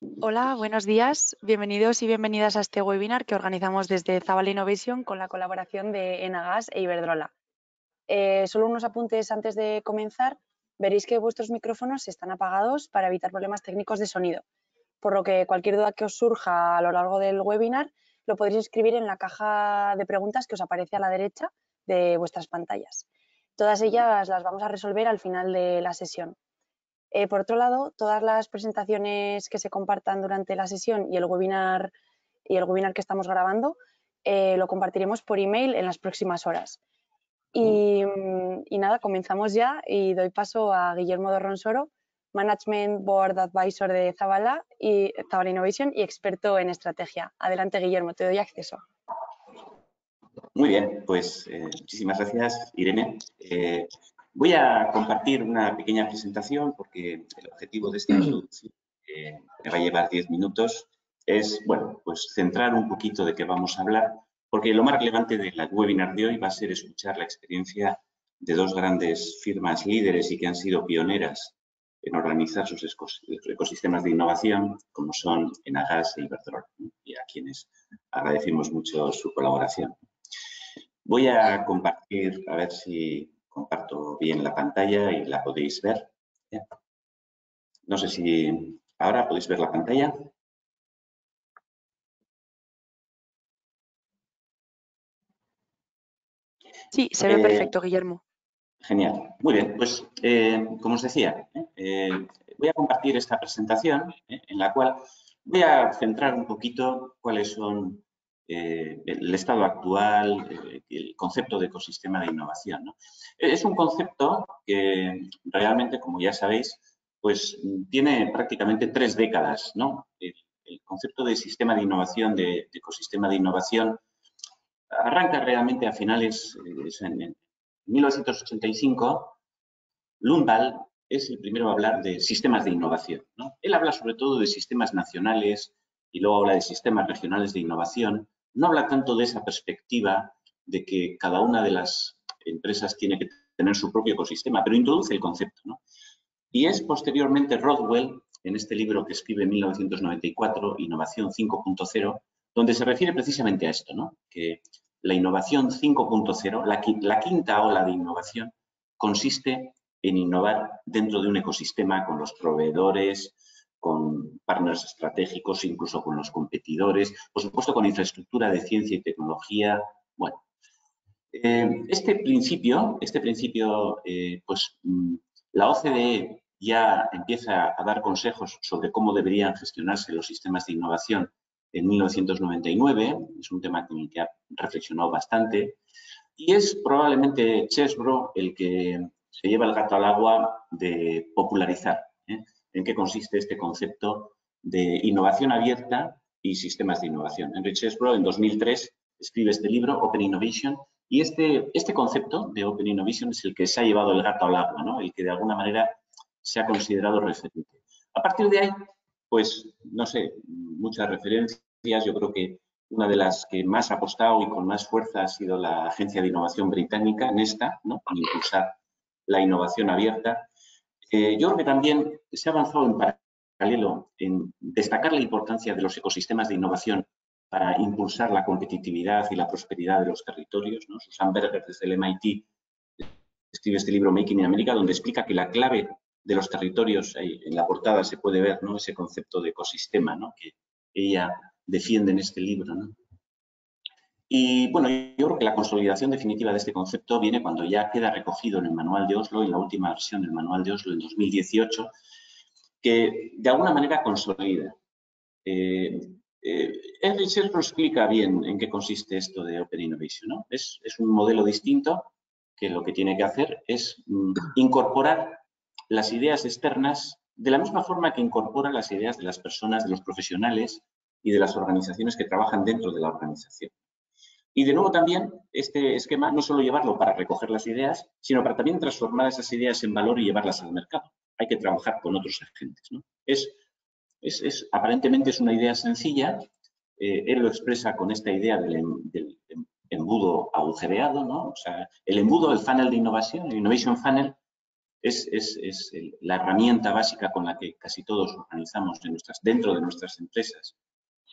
Hola, buenos días. Bienvenidos y bienvenidas a este webinar que organizamos desde Zabala Innovation con la colaboración de Enagas e Iberdrola. Solo unos apuntes antes de comenzar. Veréis que vuestros micrófonos están apagados para evitar problemas técnicos de sonido, por lo que cualquier duda que os surja a lo largo del webinar lo podréis escribir en la caja de preguntas que os aparece a la derecha de vuestras pantallas. Todas ellas las vamos a resolver al final de la sesión. Por otro lado, todas las presentaciones que se compartan durante la sesión y el webinar que estamos grabando lo compartiremos por email en las próximas horas. Y nada, comenzamos ya y doy paso a Guillermo de Ronsoro, Management Board Advisor de Zabala Innovation y experto en estrategia. Adelante, Guillermo, te doy acceso. Muy bien, pues muchísimas gracias, Irene. Voy a compartir una pequeña presentación porque el objetivo de esta introducción, que me va a llevar 10 minutos, es, bueno, pues centrar un poquito de qué vamos a hablar, porque lo más relevante del webinar de hoy va a ser escuchar la experiencia de dos grandes firmas líderes y que han sido pioneras en organizar sus ecosistemas de innovación, como son Enagas e Iberdrola, y a quienes agradecemos mucho su colaboración. Voy a compartir, a ver si comparto bien la pantalla y la podéis ver. No sé si ahora podéis ver la pantalla. Sí, se ve perfecto, Guillermo. Genial. Muy bien, pues como os decía, voy a compartir esta presentación en la cual voy a centrar un poquito cuáles son el estado actual, el concepto de ecosistema de innovación, ¿no? Es un concepto que realmente, como ya sabéis, pues tiene prácticamente 3 décadas, ¿no? El concepto de sistema de innovación, de ecosistema de innovación, arranca realmente a finales, en 1985, Lundvall es el primero a hablar de sistemas de innovación, ¿no? Él habla sobre todo de sistemas nacionales y luego habla de sistemas regionales de innovación. No habla tanto de esa perspectiva de que cada una de las empresas tiene que tener su propio ecosistema, pero introduce el concepto, ¿no? Y es posteriormente Rodwell, en este libro que escribe en 1994, Innovación 5.0, donde se refiere precisamente a esto, ¿no? Que la innovación 5.0, la quinta ola de innovación, consiste en innovar dentro de un ecosistema con los proveedores, con partners estratégicos, incluso con los competidores, por supuesto con infraestructura de ciencia y tecnología. Bueno, este principio pues la OCDE ya empieza a dar consejos sobre cómo deberían gestionarse los sistemas de innovación en 1999, es un tema con el que ha reflexionado bastante, y es probablemente Chesbrough el que se lleva el gato al agua de popularizar en qué consiste este concepto de innovación abierta y sistemas de innovación. Henry Chesbrough en 2003 escribe este libro, Open Innovation, y este concepto de Open Innovation es el que se ha llevado el gato al agua, ¿no? El que de alguna manera se ha considerado referente. A partir de ahí, pues, no sé, muchas referencias. Yo creo que una de las que más ha apostado y con más fuerza ha sido la Agencia de Innovación Británica, NESTA, ¿no? Para impulsar la innovación abierta. Yo creo que también se ha avanzado en paralelo en destacar la importancia de los ecosistemas de innovación para impulsar la competitividad y la prosperidad de los territorios, ¿no? Susan Berger, desde el MIT, escribe este libro Making in America, donde explica que la clave de los territorios, ahí en la portada se puede ver, ¿no? Ese concepto de ecosistema, ¿no? Que ella defiende en este libro, ¿no? Y bueno, yo creo que la consolidación definitiva de este concepto viene cuando ya queda recogido en el Manual de Oslo, en la última versión del Manual de Oslo en 2018, que de alguna manera consolida. Henry Chesbrough explica bien en qué consiste esto de Open Innovation, ¿no? Es un modelo distinto que lo que tiene que hacer es incorporar las ideas externas de la misma forma que incorpora las ideas de las personas, de los profesionales y de las organizaciones que trabajan dentro de la organización. Y de nuevo también este esquema no solo llevarlo para recoger las ideas, sino para también transformar esas ideas en valor y llevarlas al mercado. Hay que trabajar con otros agentes, ¿no? Aparentemente es una idea sencilla. Él lo expresa con esta idea del embudo agujereado, ¿no? O sea, el embudo, el funnel de innovación, el innovation funnel, es la herramienta básica con la que casi todos organizamos dentro de nuestras empresas.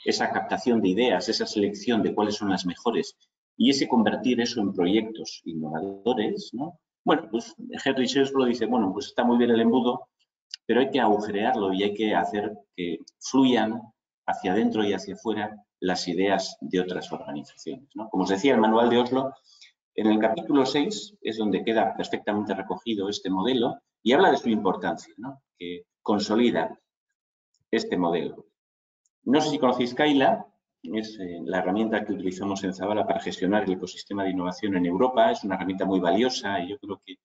Esa captación de ideas, esa selección de cuáles son las mejores y ese convertir eso en proyectos innovadores, ¿no? Bueno, pues Henry Shelsbro dice, bueno, pues está muy bien el embudo, pero hay que agujerearlo y hay que hacer que fluyan hacia adentro y hacia afuera las ideas de otras organizaciones, ¿no? Como os decía, el manual de Oslo, en el capítulo 6 es donde queda perfectamente recogido este modelo y habla de su importancia, ¿no? Que consolida este modelo. No sé si conocéis Kaila, es la herramienta que utilizamos en Zabala para gestionar el ecosistema de innovación en Europa. Es una herramienta muy valiosa y yo creo que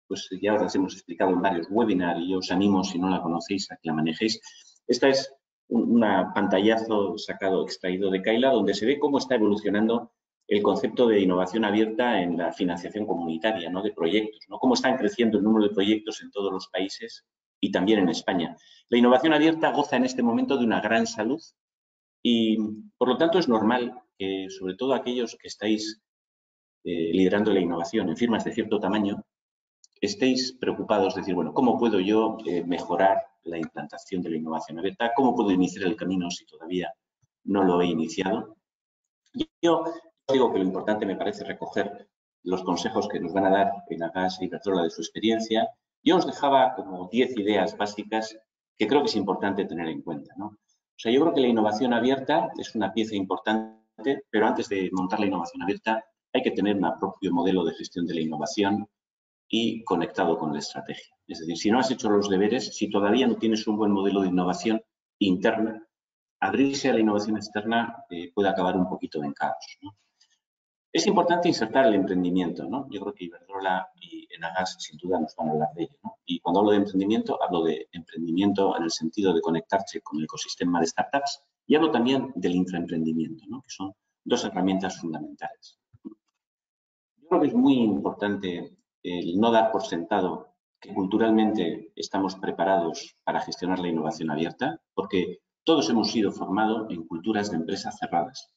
pues, ya os las hemos explicado en varios webinars y yo os animo, si no la conocéis, a que la manejéis. Esta es un pantallazo extraído de Kaila, donde se ve cómo está evolucionando el concepto de innovación abierta en la financiación comunitaria, ¿no? De proyectos, ¿no? Cómo están creciendo el número de proyectos en todos los países y también en España. La innovación abierta goza en este momento de una gran salud y, por lo tanto, es normal que, sobre todo aquellos que estáis liderando la innovación en firmas de cierto tamaño, estéis preocupados de decir, bueno, ¿cómo puedo yo mejorar la implantación de la innovación abierta? ¿Cómo puedo iniciar el camino si todavía no lo he iniciado? Yo digo que lo importante me parece recoger los consejos que nos van a dar Enagas y Iberdrola de su experiencia. Yo os dejaba como 10 ideas básicas que creo que es importante tener en cuenta, ¿no? O sea, yo creo que la innovación abierta es una pieza importante, pero antes de montar la innovación abierta hay que tener un propio modelo de gestión de la innovación y conectado con la estrategia. Es decir, si no has hecho los deberes, si todavía no tienes un buen modelo de innovación interna, abrirse a la innovación externa puede acabar un poquito en caos, ¿no? Es importante insertar el emprendimiento, ¿no? Yo creo que Iberdrola y Enagas sin duda nos van a hablar de ello, ¿no? Y cuando hablo de emprendimiento en el sentido de conectarse con el ecosistema de startups y hablo también del intraemprendimiento, ¿no? Que son dos herramientas fundamentales. Yo creo que es muy importante el no dar por sentado que culturalmente estamos preparados para gestionar la innovación abierta, porque todos hemos sido formados en culturas de empresas cerradas.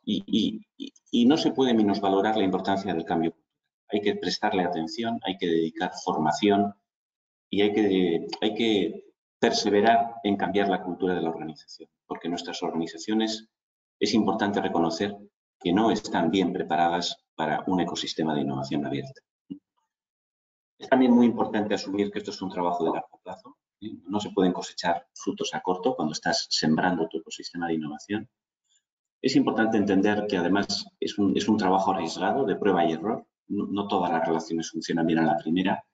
Y no se puede minusvalorar la importancia del cambio. Hay que prestarle atención, hay que dedicar formación y hay que perseverar en cambiar la cultura de la organización, porque nuestras organizaciones es importante reconocer que no están bien preparadas para un ecosistema de innovación abierta. Es también muy importante asumir que esto es un trabajo de largo plazo. No se pueden cosechar frutos a corto cuando estás sembrando tu ecosistema de innovación. Es importante entender que además es un trabajo arriesgado de prueba y error. No todas las relaciones funcionan bien a la primera.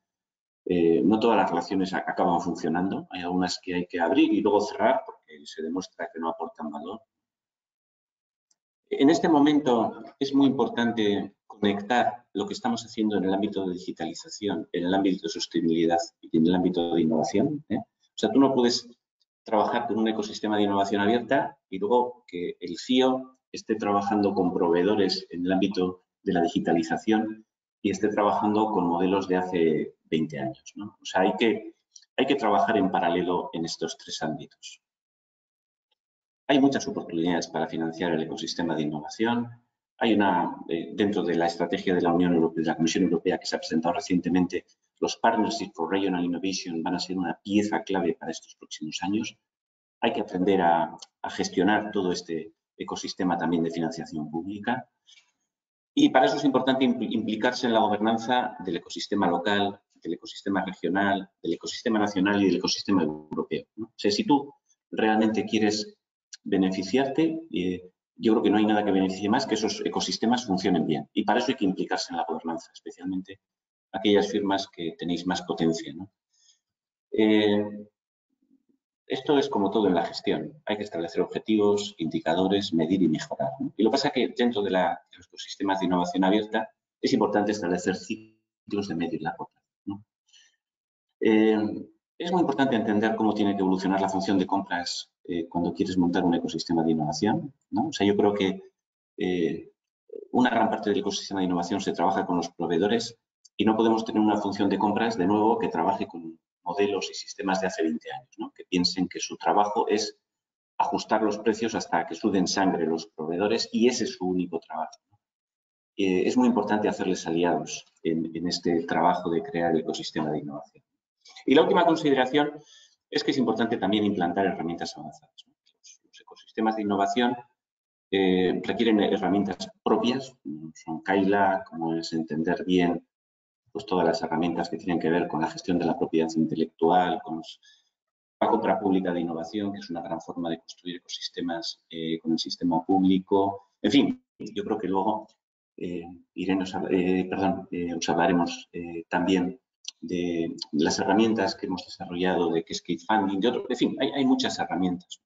No todas las relaciones acaban funcionando. Hay algunas que hay que abrir y luego cerrar porque se demuestra que no aportan valor. En este momento es muy importante conectar lo que estamos haciendo en el ámbito de digitalización, en el ámbito de sostenibilidad y en el ámbito de innovación, ¿eh? O sea, tú no puedes trabajar con un ecosistema de innovación abierta y luego que el CEO esté trabajando con proveedores en el ámbito de la digitalización y esté trabajando con modelos de hace 20 años, ¿no? O sea, hay que trabajar en paralelo en estos tres ámbitos. Hay muchas oportunidades para financiar el ecosistema de innovación. Hay dentro de la estrategia de la Unión Europea, de la Comisión Europea que se ha presentado recientemente, los Partnerships for Regional Innovation van a ser una pieza clave para estos próximos años. Hay que aprender a gestionar todo este ecosistema también de financiación pública. Y para eso es importante implicarse en la gobernanza del ecosistema local, del ecosistema regional, del ecosistema nacional y del ecosistema europeo, ¿no? O sea, si tú realmente quieres beneficiarte, yo creo que no hay nada que beneficie más que esos ecosistemas funcionen bien. Y para eso hay que implicarse en la gobernanza, especialmente aquellas firmas que tenéis más potencia, ¿no? Esto es como todo en la gestión. Hay que establecer objetivos, indicadores, medir y mejorar, ¿no? Y lo que pasa es que dentro de los ecosistemas de innovación abierta es importante establecer ciclos de medio y largo plazo, ¿no? Es muy importante entender cómo tiene que evolucionar la función de compras cuando quieres montar un ecosistema de innovación, ¿no? O sea, yo creo que una gran parte del ecosistema de innovación se trabaja con los proveedores y no podemos tener una función de compras, de nuevo, que trabaje con modelos y sistemas de hace 20 años, ¿no? Que piensen que su trabajo es ajustar los precios hasta que suden sangre los proveedores y ese es su único trabajo, ¿no? es muy importante hacerles aliados en este trabajo de crear el ecosistema de innovación. Y la última consideración es que es importante también implantar herramientas avanzadas. Los ecosistemas de innovación requieren herramientas propias, son Kaila, como es entender bien pues todas las herramientas que tienen que ver con la gestión de la propiedad intelectual, con la compra pública de innovación, que es una gran forma de construir ecosistemas con el sistema público. En fin, yo creo que luego os hablaremos también de las herramientas que hemos desarrollado de Cascade Funding, en fin, hay muchas herramientas.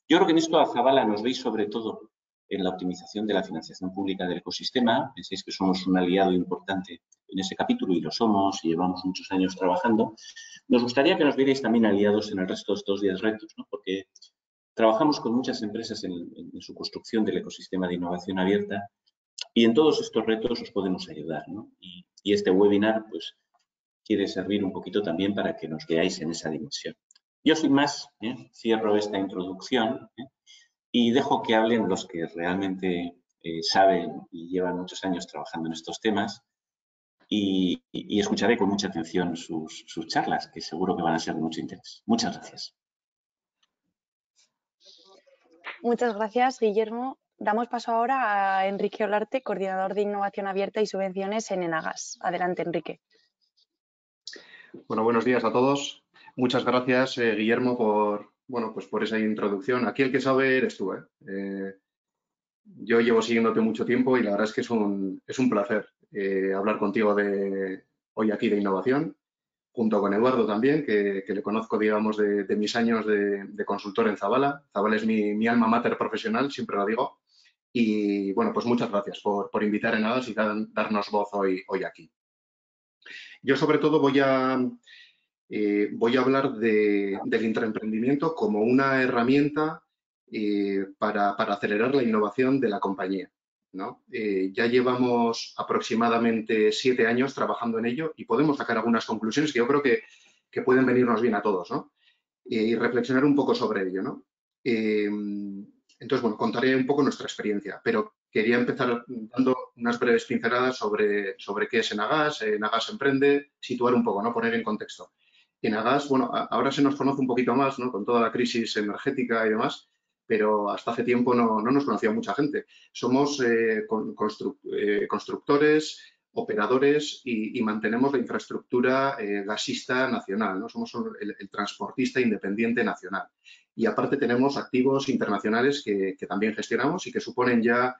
Yo creo que en esto a Zabala nos veis sobre todo en la optimización de la financiación pública del ecosistema. Pensáis que somos un aliado importante en ese capítulo y lo somos y llevamos muchos años trabajando. Nos gustaría que nos vierais también aliados en el resto de estos 10 retos, ¿no? Porque trabajamos con muchas empresas en su construcción del ecosistema de innovación abierta y en todos estos retos os podemos ayudar, ¿no? Y este webinar pues quiere servir un poquito también para que nos veáis en esa dimensión. Yo sin más cierro esta introducción y dejo que hablen los que realmente saben y llevan muchos años trabajando en estos temas y escucharé con mucha atención sus charlas, que seguro que van a ser de mucho interés. Muchas gracias. Muchas gracias, Guillermo. Damos paso ahora a Enrique Olarte, coordinador de Innovación Abierta y Subvenciones en Enagas. Adelante, Enrique. Bueno, buenos días a todos. Muchas gracias, Guillermo, por esa introducción. Aquí el que sabe eres tú, yo llevo siguiéndote mucho tiempo y la verdad es que es un placer hablar contigo hoy aquí de innovación, junto con Eduardo también, que le conozco, digamos, de mis años de consultor en Zabala. Zabala es mi alma mater profesional, siempre lo digo. Y, bueno, pues muchas gracias por invitar a Enagas y darnos voz hoy aquí. Yo, sobre todo, voy a hablar del intraemprendimiento como una herramienta para acelerar la innovación de la compañía, ¿no? Ya llevamos aproximadamente 7 años trabajando en ello y podemos sacar algunas conclusiones que yo creo que pueden venirnos bien a todos, ¿no? Y reflexionar un poco sobre ello, ¿no? Entonces, bueno, contaré un poco nuestra experiencia, pero quería empezar dando unas breves pinceladas sobre qué es Enagas, Enagas Emprende, situar un poco, ¿no? Poner en contexto. Enagas, bueno, ahora se nos conoce un poquito más, ¿no? Con toda la crisis energética y demás, pero hasta hace tiempo no nos conocía mucha gente. Somos constructores, operadores y mantenemos la infraestructura gasista nacional, ¿no? Somos el transportista independiente nacional. Y aparte tenemos activos internacionales que también gestionamos y que suponen ya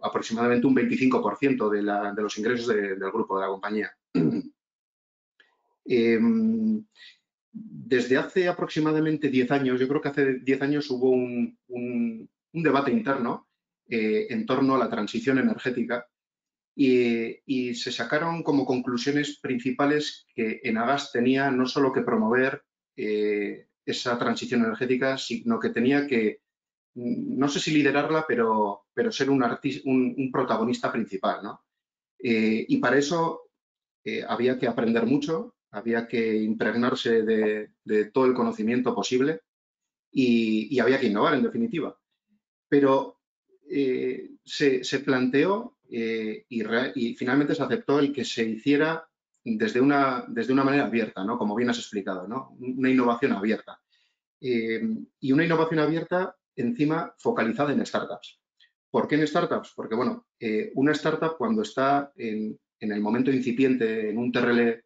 aproximadamente un 25% de los ingresos del grupo, de la compañía. Desde hace aproximadamente 10 años, yo creo que hace 10 años hubo un debate interno en torno a la transición energética y se sacaron como conclusiones principales que Enagas tenía no solo que promover esa transición energética, sino que tenía que, no sé si liderarla, pero ser un protagonista principal, ¿no? Y para eso había que aprender mucho, había que impregnarse de todo el conocimiento posible y había que innovar, en definitiva. Pero se planteó y finalmente se aceptó el que se hiciera desde una manera abierta, ¿no? Como bien has explicado, ¿no? Una innovación abierta. Y una innovación abierta, encima, focalizada en startups. ¿Por qué en startups? Porque, bueno, una startup cuando está en el momento incipiente, en un TRL,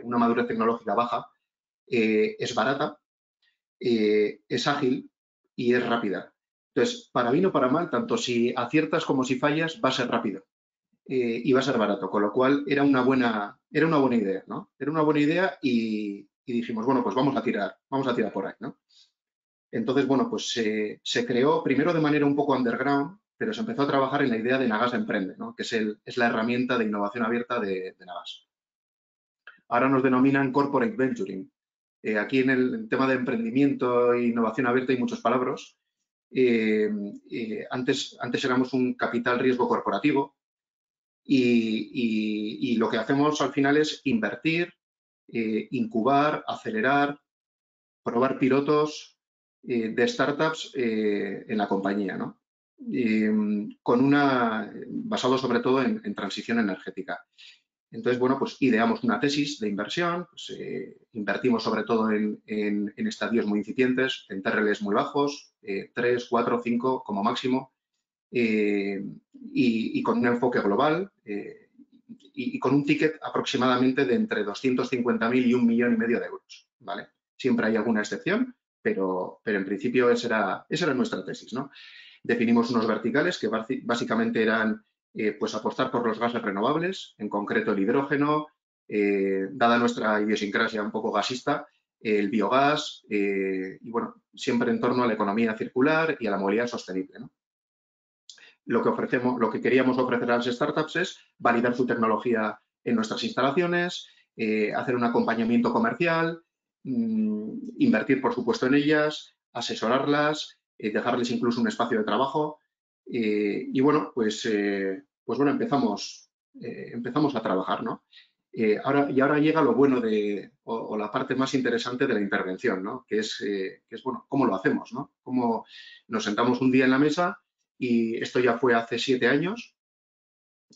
una madurez tecnológica baja, es barata, es ágil y es rápida. Entonces, para bien o para mal, tanto si aciertas como si fallas, va a ser rápido y va a ser barato, con lo cual era una buena idea, ¿no? Era una buena idea y dijimos, bueno, pues vamos a tirar por ahí, ¿no? Entonces, bueno, pues se creó primero de manera un poco underground, pero se empezó a trabajar en la idea de Enagas Emprende, ¿no? Que es la herramienta de innovación abierta de Enagas. Ahora nos denominan Corporate Venturing. Aquí en el tema de emprendimiento e innovación abierta hay muchos palabras. Antes éramos un capital riesgo corporativo y lo que hacemos al final es invertir, incubar, acelerar, probar pilotos de startups en la compañía, ¿no? basado sobre todo en transición energética. Entonces, bueno, pues ideamos una tesis de inversión, pues, invertimos sobre todo en estadios muy incipientes, en TRLs muy bajos, 3, 4, 5 como máximo, y con un enfoque global y con un ticket aproximadamente de entre 250.000 y 1,5 millones de euros, ¿vale? Siempre hay alguna excepción, pero en principio esa era nuestra tesis, ¿no? Definimos unos verticales que básicamente eran pues apostar por los gases renovables, en concreto el hidrógeno, dada nuestra idiosincrasia un poco gasista, el biogás y, bueno, siempre en torno a la economía circular y a la movilidad sostenible, ¿no? Lo que queríamos ofrecer a las startups es validar su tecnología en nuestras instalaciones, hacer un acompañamiento comercial, invertir, por supuesto, en ellas, asesorarlas, dejarles incluso un espacio de trabajo. Y bueno, pues bueno, empezamos a trabajar, ¿no? Ahora llega lo bueno o la parte más interesante de la intervención, ¿no? Que es, bueno, ¿cómo lo hacemos, no? Cómo nos sentamos un día en la mesa, y esto ya fue hace 7 años,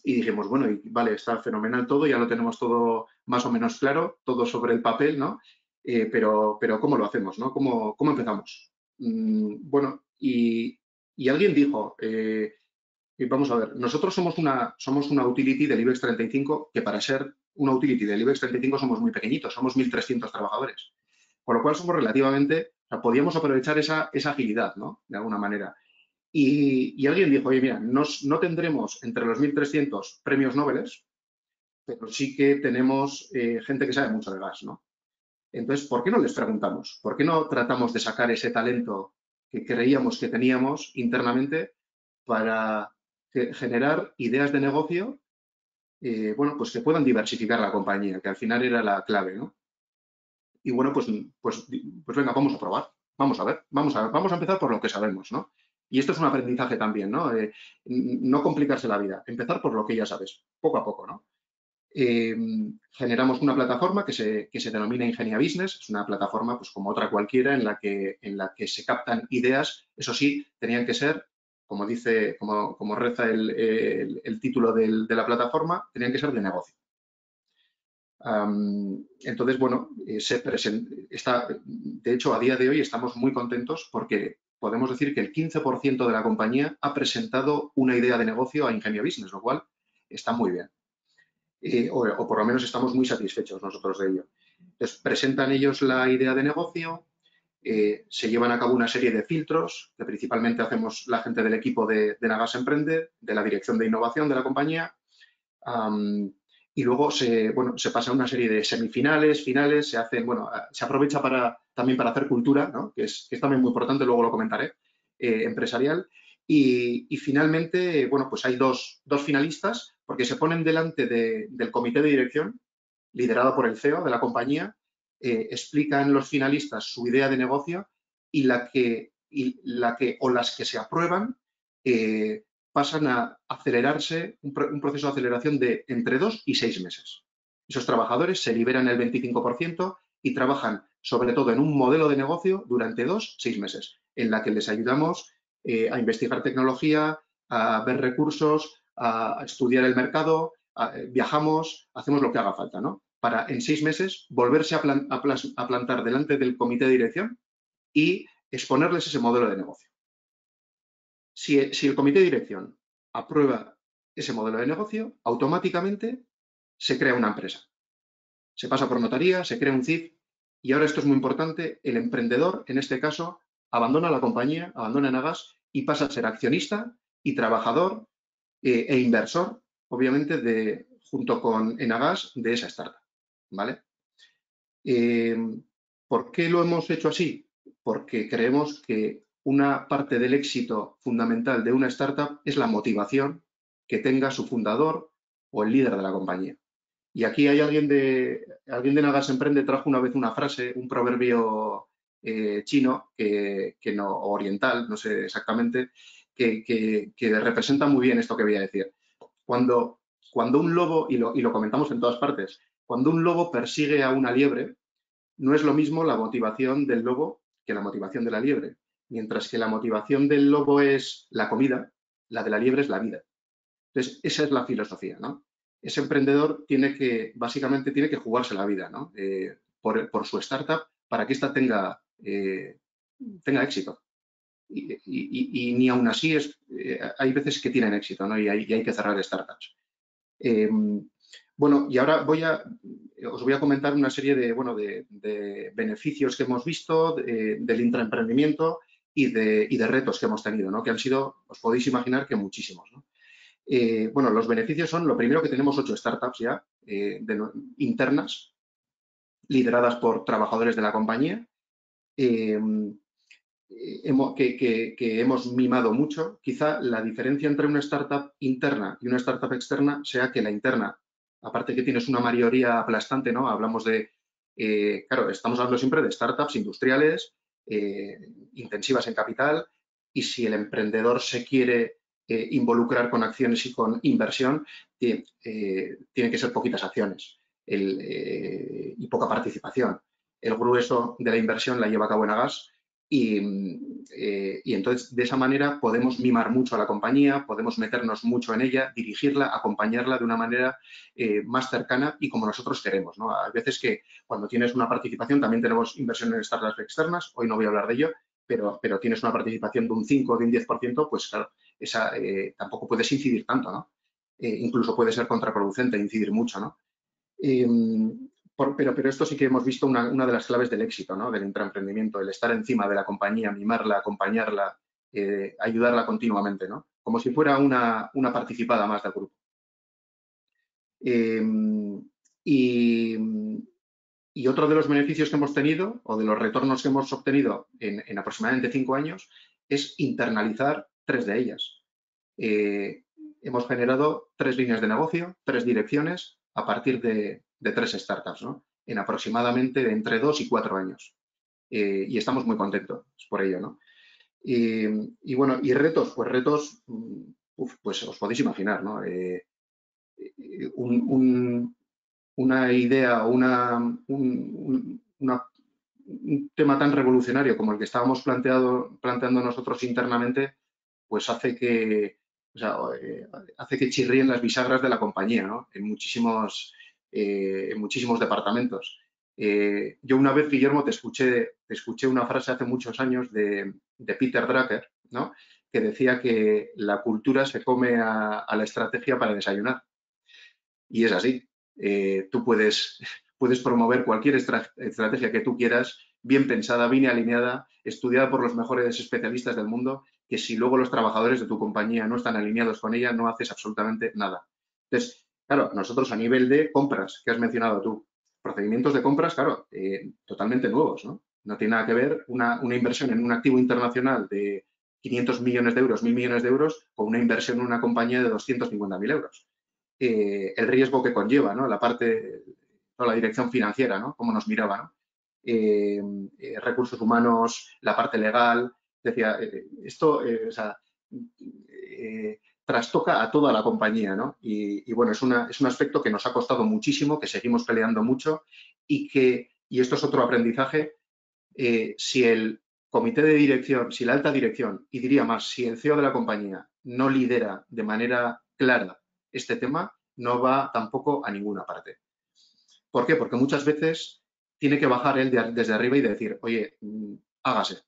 y dijimos, bueno, vale, está fenomenal todo, ya lo tenemos todo más o menos claro, todo sobre el papel, ¿no? Pero ¿cómo lo hacemos, no? ¿Cómo empezamos? Bueno, y alguien dijo, vamos a ver, nosotros somos una utility del IBEX 35, que para ser una utility del IBEX 35 somos muy pequeñitos, somos 1.300 trabajadores. Con lo cual somos relativamente, o sea, podíamos aprovechar esa agilidad, ¿no? De alguna manera. Y alguien dijo, oye, mira, no tendremos entre los 1.300 premios Nobel, pero sí que tenemos gente que sabe mucho de gas, ¿no? Entonces, ¿por qué no les preguntamos? ¿Por qué no tratamos de sacar ese talento que creíamos que teníamos internamente para generar ideas de negocio, bueno, pues que puedan diversificar la compañía, que al final era la clave, ¿no? Y bueno, pues venga, vamos a probar, vamos a ver, vamos a empezar por lo que sabemos, ¿no? Y esto es un aprendizaje también, ¿no? No complicarse la vida, empezar por lo que ya sabes, poco a poco, ¿no? Generamos una plataforma que se denomina Ingenia Business, es una plataforma pues como otra cualquiera en la que se captan ideas, eso sí, tenían que ser, como dice, como reza el título de la plataforma, tenían que ser de negocio. Entonces, bueno, de hecho, a día de hoy estamos muy contentos porque podemos decir que el 15% de la compañía ha presentado una idea de negocio a Ingenia Business, lo cual está muy bien. O por lo menos estamos muy satisfechos nosotros de ello. Entonces, presentan ellos la idea de negocio, se llevan a cabo una serie de filtros que principalmente hacemos la gente del equipo de Nagas Emprende, de la dirección de innovación de la compañía, y luego se pasa a una serie de semifinales, finales, se aprovecha también para hacer cultura, ¿no? que es también muy importante, luego lo comentaré, empresarial. Y finalmente, bueno, pues hay dos finalistas, porque se ponen delante del comité de dirección, liderado por el CEO de la compañía, explican los finalistas su idea de negocio, y las que se aprueban pasan a acelerarse, un proceso de aceleración de entre 2 y 6 meses. Esos trabajadores se liberan el 25% y trabajan sobre todo en un modelo de negocio durante 2 a 6 meses, en la que les ayudamos a investigar tecnología, a ver recursos, a estudiar el mercado, viajamos, hacemos lo que haga falta, ¿no? Para en 6 meses volverse a plantar delante del comité de dirección y exponerles ese modelo de negocio. Si el comité de dirección aprueba ese modelo de negocio, automáticamente se crea una empresa. Se pasa por notaría, se crea un CIF, y ahora esto es muy importante, el emprendedor, en este caso, abandona la compañía, abandona Nagas y pasa a ser accionista y trabajador e inversor, obviamente, junto con Enagas, de esa startup, ¿vale? ¿Por qué lo hemos hecho así? Porque creemos que una parte del éxito fundamental de una startup es la motivación que tenga su fundador o el líder de la compañía. Y aquí hay alguien de Nagas Emprende trajo una vez una frase, un proverbio chino, oriental, no sé exactamente, que representa muy bien esto que voy a decir. Cuando un lobo, y lo comentamos en todas partes, cuando un lobo persigue a una liebre, no es lo mismo la motivación del lobo que la motivación de la liebre. Mientras que la motivación del lobo es la comida, la de la liebre es la vida. Entonces, esa es la filosofía, ¿no? Ese emprendedor básicamente tiene que jugarse la vida, ¿no? Por su startup para que ésta tenga éxito. Y ni aún así hay veces que tienen éxito, ¿no? Y hay que cerrar startups. Bueno, y ahora os voy a comentar una serie de beneficios que hemos visto del intraemprendimiento y de retos que hemos tenido, ¿no? Que han sido, os podéis imaginar que muchísimos, ¿no? Bueno, los beneficios son, lo primero, que tenemos 8 startups ya internas, lideradas por trabajadores de la compañía, que hemos mimado mucho. Quizá la diferencia entre una startup interna y una startup externa sea que la interna, aparte que tienes una mayoría aplastante, ¿no? Hablamos claro, estamos hablando siempre de startups industriales, intensivas en capital, y si el emprendedor se quiere involucrar con acciones y con inversión, tiene que ser poquitas acciones y poca participación. El grueso de la inversión la lleva a cabo Enagás y entonces de esa manera podemos mimar mucho a la compañía, podemos meternos mucho en ella, dirigirla, acompañarla de una manera más cercana y como nosotros queremos, ¿no? Hay veces que cuando tienes una participación, también tenemos inversión en startups externas, hoy no voy a hablar de ello, pero tienes una participación de un 5 o de un 10%, pues claro, esa tampoco puedes incidir tanto, ¿no? Incluso puede ser contraproducente incidir mucho, ¿no? Pero esto sí que hemos visto una de las claves del éxito, ¿no? Del intraemprendimiento, el estar encima de la compañía, mimarla, acompañarla, ayudarla continuamente, ¿no? Como si fuera una participada más del grupo. Y otro de los beneficios que hemos tenido o de los retornos que hemos obtenido en aproximadamente 5 años es internalizar 3 de ellas. Hemos generado 3 líneas de negocio, 3 direcciones a partir de 3 startups, ¿no? En aproximadamente entre 2 y 4 años. Y estamos muy contentos por ello, ¿no? Y bueno, y retos, pues os podéis imaginar, ¿no? Una idea o un tema tan revolucionario como el que estábamos planteando nosotros internamente, pues hace que chirríen las bisagras de la compañía, ¿no? En muchísimos departamentos. Yo una vez, Guillermo, te escuché una frase hace muchos años de Peter Drucker, ¿no? Que decía que la cultura se come a la estrategia para desayunar. Y es así. Tú puedes promover cualquier estrategia que tú quieras, bien pensada, bien alineada, estudiada por los mejores especialistas del mundo, que si luego los trabajadores de tu compañía no están alineados con ella, no haces absolutamente nada. Entonces, claro, nosotros a nivel de compras, que has mencionado tú, procedimientos de compras, claro, totalmente nuevos, ¿no? No tiene nada que ver una inversión en un activo internacional de 500 millones de euros, 1.000 millones de euros, con una inversión en una compañía de 250.000 euros. El riesgo que conlleva, ¿no? La dirección financiera, ¿no? Cómo nos miraba, ¿no? Recursos humanos, la parte legal. Decía, esto trastoca a toda la compañía, ¿no? Y bueno, es un aspecto que nos ha costado muchísimo, que seguimos peleando mucho y esto es otro aprendizaje, si el comité de dirección, si la alta dirección, y diría más, si el CEO de la compañía no lidera de manera clara este tema, no va tampoco a ninguna parte. ¿Por qué? Porque muchas veces tiene que bajar él desde arriba y decir, oye, hágase.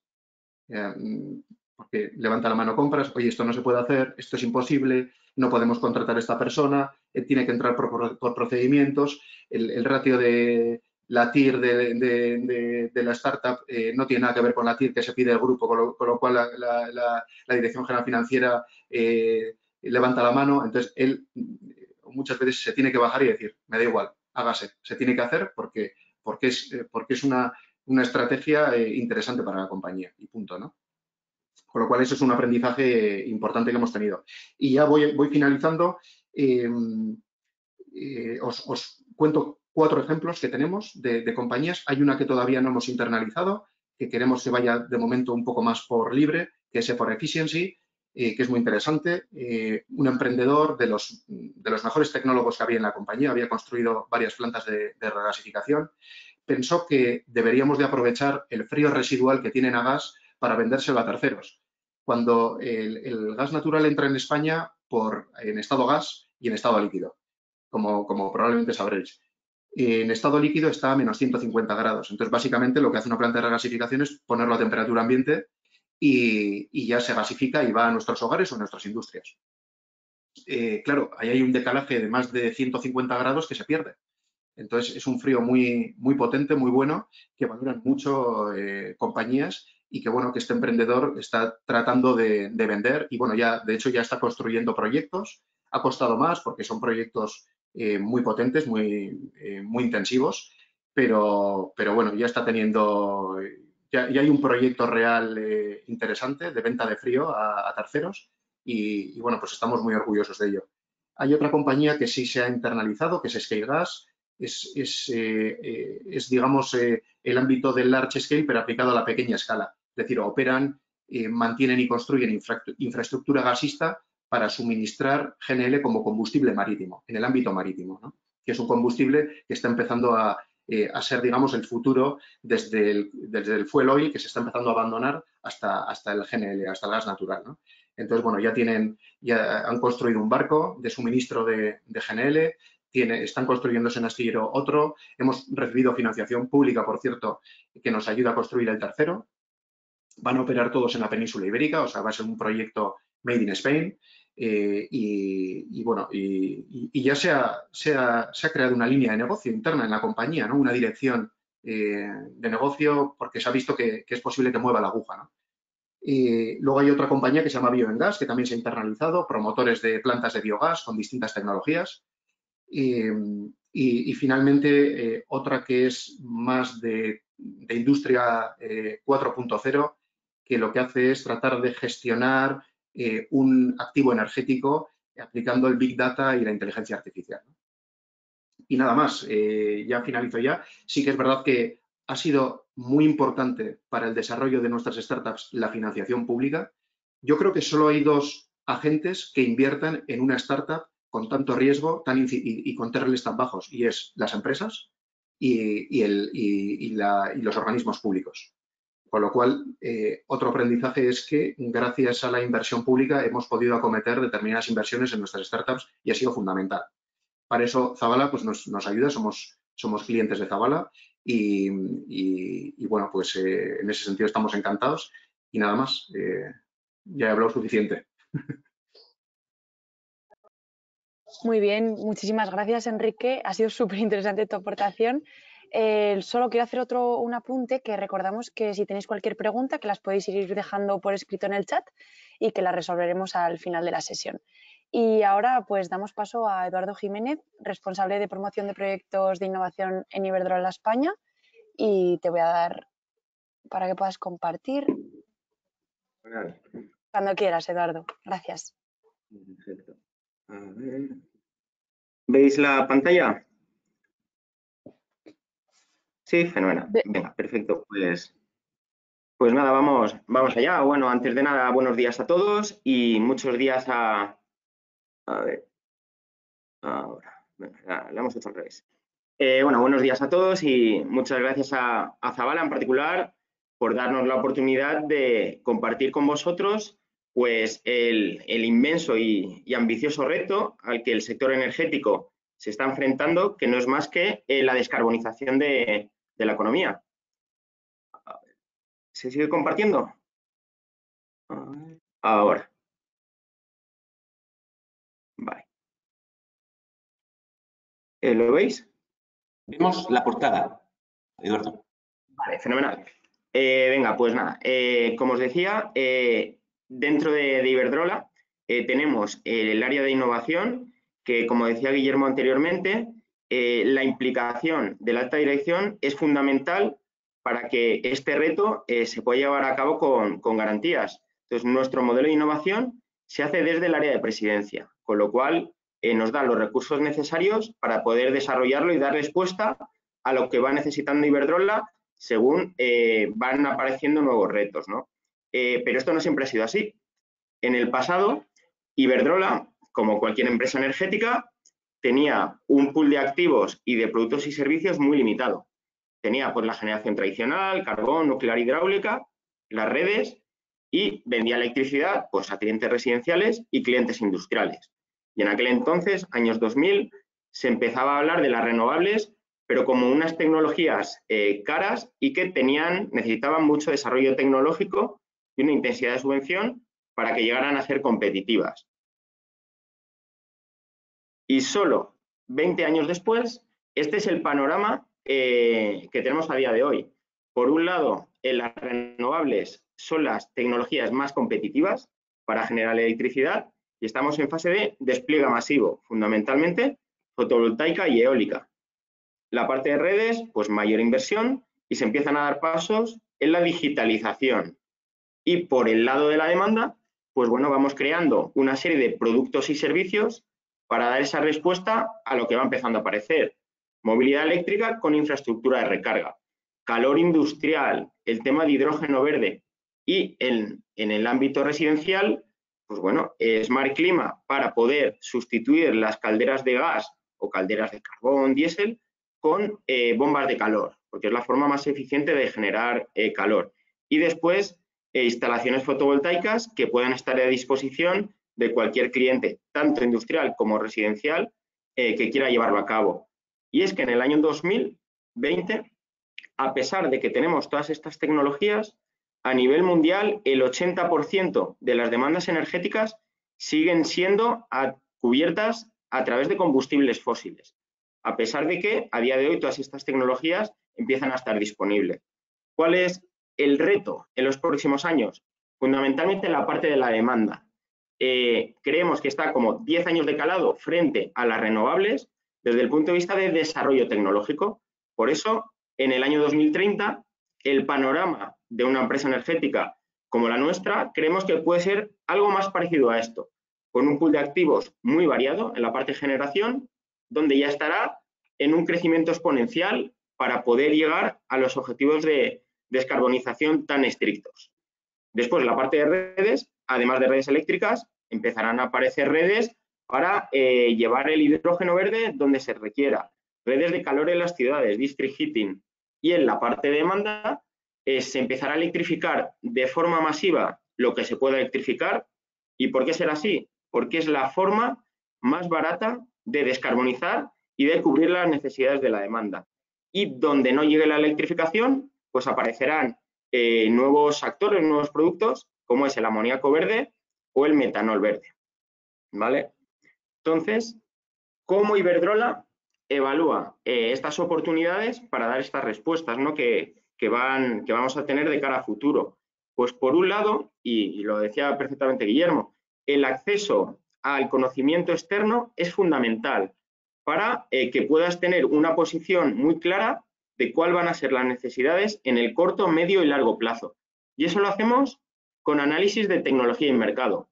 Porque levanta la mano compras, oye, esto no se puede hacer, esto es imposible, no podemos contratar a esta persona, tiene que entrar por procedimientos, el ratio de la TIR de la startup no tiene nada que ver con la TIR que se pide el grupo, con lo cual la Dirección General Financiera levanta la mano, entonces él muchas veces se tiene que bajar y decir, me da igual, hágase, se tiene que hacer porque es una estrategia interesante para la compañía y punto, ¿no? Con lo cual, eso es un aprendizaje importante que hemos tenido. Y ya voy finalizando. Os cuento 4 ejemplos que tenemos de compañías. Hay una que todavía no hemos internalizado, que queremos que vaya de momento un poco más por libre, que es For Efficiency, que es muy interesante. Un emprendedor de los mejores tecnólogos que había en la compañía, había construido varias plantas de regasificación, pensó que deberíamos de aprovechar el frío residual que tiene Enagás para vendérselo a terceros. cuando el gas natural entra en España en estado gas y en estado líquido, como probablemente sabréis. En estado líquido está a menos 150 grados. Entonces, básicamente, lo que hace una planta de regasificación es ponerlo a temperatura ambiente y ya se gasifica y va a nuestros hogares o a nuestras industrias. Claro, ahí hay un decalaje de más de 150 grados que se pierde. Entonces, es un frío muy, muy potente, muy bueno, que valoran mucho compañías y que, bueno, que este emprendedor está tratando de vender y, bueno, ya, de hecho, ya está construyendo proyectos. Ha costado más porque son proyectos muy potentes, muy intensivos, pero bueno, ya está teniendo, ya hay un proyecto real interesante de venta de frío a terceros y, bueno, pues estamos muy orgullosos de ello. Hay otra compañía que sí se ha internalizado, que es Scale Gas. Es digamos, el ámbito del large scale, pero aplicado a la pequeña escala. Es decir, operan, mantienen y construyen infraestructura gasista para suministrar GNL como combustible marítimo, en el ámbito marítimo, ¿no? Que es un combustible que está empezando a ser, digamos, el futuro desde el fuel oil, que se está empezando a abandonar, hasta el GNL, hasta el gas natural, ¿no? Entonces, bueno, ya han construido un barco de suministro de GNL, están construyéndose en Astillero otro. Hemos recibido financiación pública, por cierto, que nos ayuda a construir el tercero. Van a operar todos en la península ibérica, o sea, va a ser un proyecto made in Spain. Bueno, ya se ha creado una línea de negocio interna en la compañía, ¿no? Una dirección de negocio porque se ha visto que es posible que mueva la aguja, ¿no? Luego hay otra compañía que se llama Bioengas, que también se ha internalizado, promotores de plantas de biogás con distintas tecnologías. Y finalmente, otra que es más de industria 4.0, que lo que hace es tratar de gestionar un activo energético aplicando el Big Data y la inteligencia artificial. Y nada más, ya finalizo ya. Sí que es verdad que ha sido muy importante para el desarrollo de nuestras startups la financiación pública. Yo creo que solo hay dos agentes que inviertan en una startup con tanto riesgo y con TRLs tan bajos, y es las empresas y los organismos públicos. Con lo cual, otro aprendizaje es que gracias a la inversión pública hemos podido acometer determinadas inversiones en nuestras startups y ha sido fundamental. Para eso Zabala pues, nos ayuda, somos clientes de Zabala y bueno, pues en ese sentido estamos encantados y nada más, ya he hablado suficiente. Muy bien, muchísimas gracias, Enrique. Ha sido súper interesante tu aportación. Solo quiero hacer un apunte, que recordamos que si tenéis cualquier pregunta que las podéis ir dejando por escrito en el chat y que las resolveremos al final de la sesión. Y ahora pues damos paso a Eduardo Jiménez, responsable de promoción de proyectos de innovación en Iberdrola España, y te voy a dar para que puedas compartir. Vale. Cuando quieras, Eduardo. Gracias. Perfecto. A ver. ¿Veis la pantalla? Sí, fenomenal. Venga, perfecto. Pues nada, vamos allá. Bueno, antes de nada, buenos días a todos y muchos días a ver. Ahora, le hemos hecho al revés. Bueno, buenos días a todos y muchas gracias a Zabala en particular por darnos la oportunidad de compartir con vosotros pues el inmenso y ambicioso reto al que el sector energético se está enfrentando, que no es más que la descarbonización de la economía. ¿Se sigue compartiendo? Ahora. Vale. ¿Lo veis? Vemos la portada, Eduardo. Vale, fenomenal. Venga, pues nada, como os decía, dentro de Iberdrola tenemos el área de innovación, que como decía Guillermo anteriormente, la implicación de la alta dirección es fundamental para que este reto se pueda llevar a cabo con garantías. Entonces, nuestro modelo de innovación se hace desde el área de presidencia, con lo cual nos da los recursos necesarios para poder desarrollarlo y dar respuesta a lo que va necesitando Iberdrola según van apareciendo nuevos retos, ¿no? Pero esto no siempre ha sido así. En el pasado, Iberdrola, como cualquier empresa energética, tenía un pool de activos y de productos y servicios muy limitado. Tenía pues la generación tradicional, carbón, nuclear, hidráulica, las redes y vendía electricidad pues, a clientes residenciales y clientes industriales. Y en aquel entonces, años 2000, se empezaba a hablar de las renovables, pero como unas tecnologías caras y que necesitaban mucho desarrollo tecnológico y una intensidad de subvención para que llegaran a ser competitivas. Y solo 20 años después, este es el panorama que tenemos a día de hoy. Por un lado, las renovables son las tecnologías más competitivas para generar electricidad y estamos en fase de despliegue masivo, fundamentalmente fotovoltaica y eólica. La parte de redes, pues mayor inversión y se empiezan a dar pasos en la digitalización. Y por el lado de la demanda, pues bueno, vamos creando una serie de productos y servicios para dar esa respuesta a lo que va empezando a aparecer. Movilidad eléctrica con infraestructura de recarga, calor industrial, el tema de hidrógeno verde y en el ámbito residencial, pues bueno, Smart Clima para poder sustituir las calderas de gas o calderas de carbón, diésel, con bombas de calor, porque es la forma más eficiente de generar calor. Y después, instalaciones fotovoltaicas que puedan estar a disposición de cualquier cliente, tanto industrial como residencial, que quiera llevarlo a cabo. Y es que en el año 2020, a pesar de que tenemos todas estas tecnologías, a nivel mundial el 80% de las demandas energéticas siguen siendo cubiertas a través de combustibles fósiles, a pesar de que a día de hoy todas estas tecnologías empiezan a estar disponibles. ¿Cuál es el reto en los próximos años? Fundamentalmente en la parte de la demanda. Creemos que está como 10 años de calado frente a las renovables desde el punto de vista de desarrollo tecnológico. Por eso, en el año 2030, el panorama de una empresa energética como la nuestra, creemos que puede ser algo más parecido a esto, con un pool de activos muy variado en la parte de generación, donde ya estará en un crecimiento exponencial para poder llegar a los objetivos de descarbonización tan estrictos. Después, la parte de redes, además de redes eléctricas, empezarán a aparecer redes para llevar el hidrógeno verde donde se requiera, redes de calor en las ciudades, district heating, y en la parte de demanda se empezará a electrificar de forma masiva lo que se pueda electrificar. ¿Y por qué será así? Porque es la forma más barata de descarbonizar y de cubrir las necesidades de la demanda. Y donde no llegue la electrificación, pues aparecerán nuevos actores, nuevos productos, como es el amoníaco verde o el metanol verde. ¿Vale? Entonces, ¿cómo Iberdrola evalúa estas oportunidades para dar estas respuestas, ¿no? que vamos a tener de cara a futuro? Pues por un lado, y lo decía perfectamente Guillermo, el acceso al conocimiento externo es fundamental para que puedas tener una posición muy clara de cuáles van a ser las necesidades en el corto, medio y largo plazo. Y eso lo hacemos con análisis de tecnología y mercado,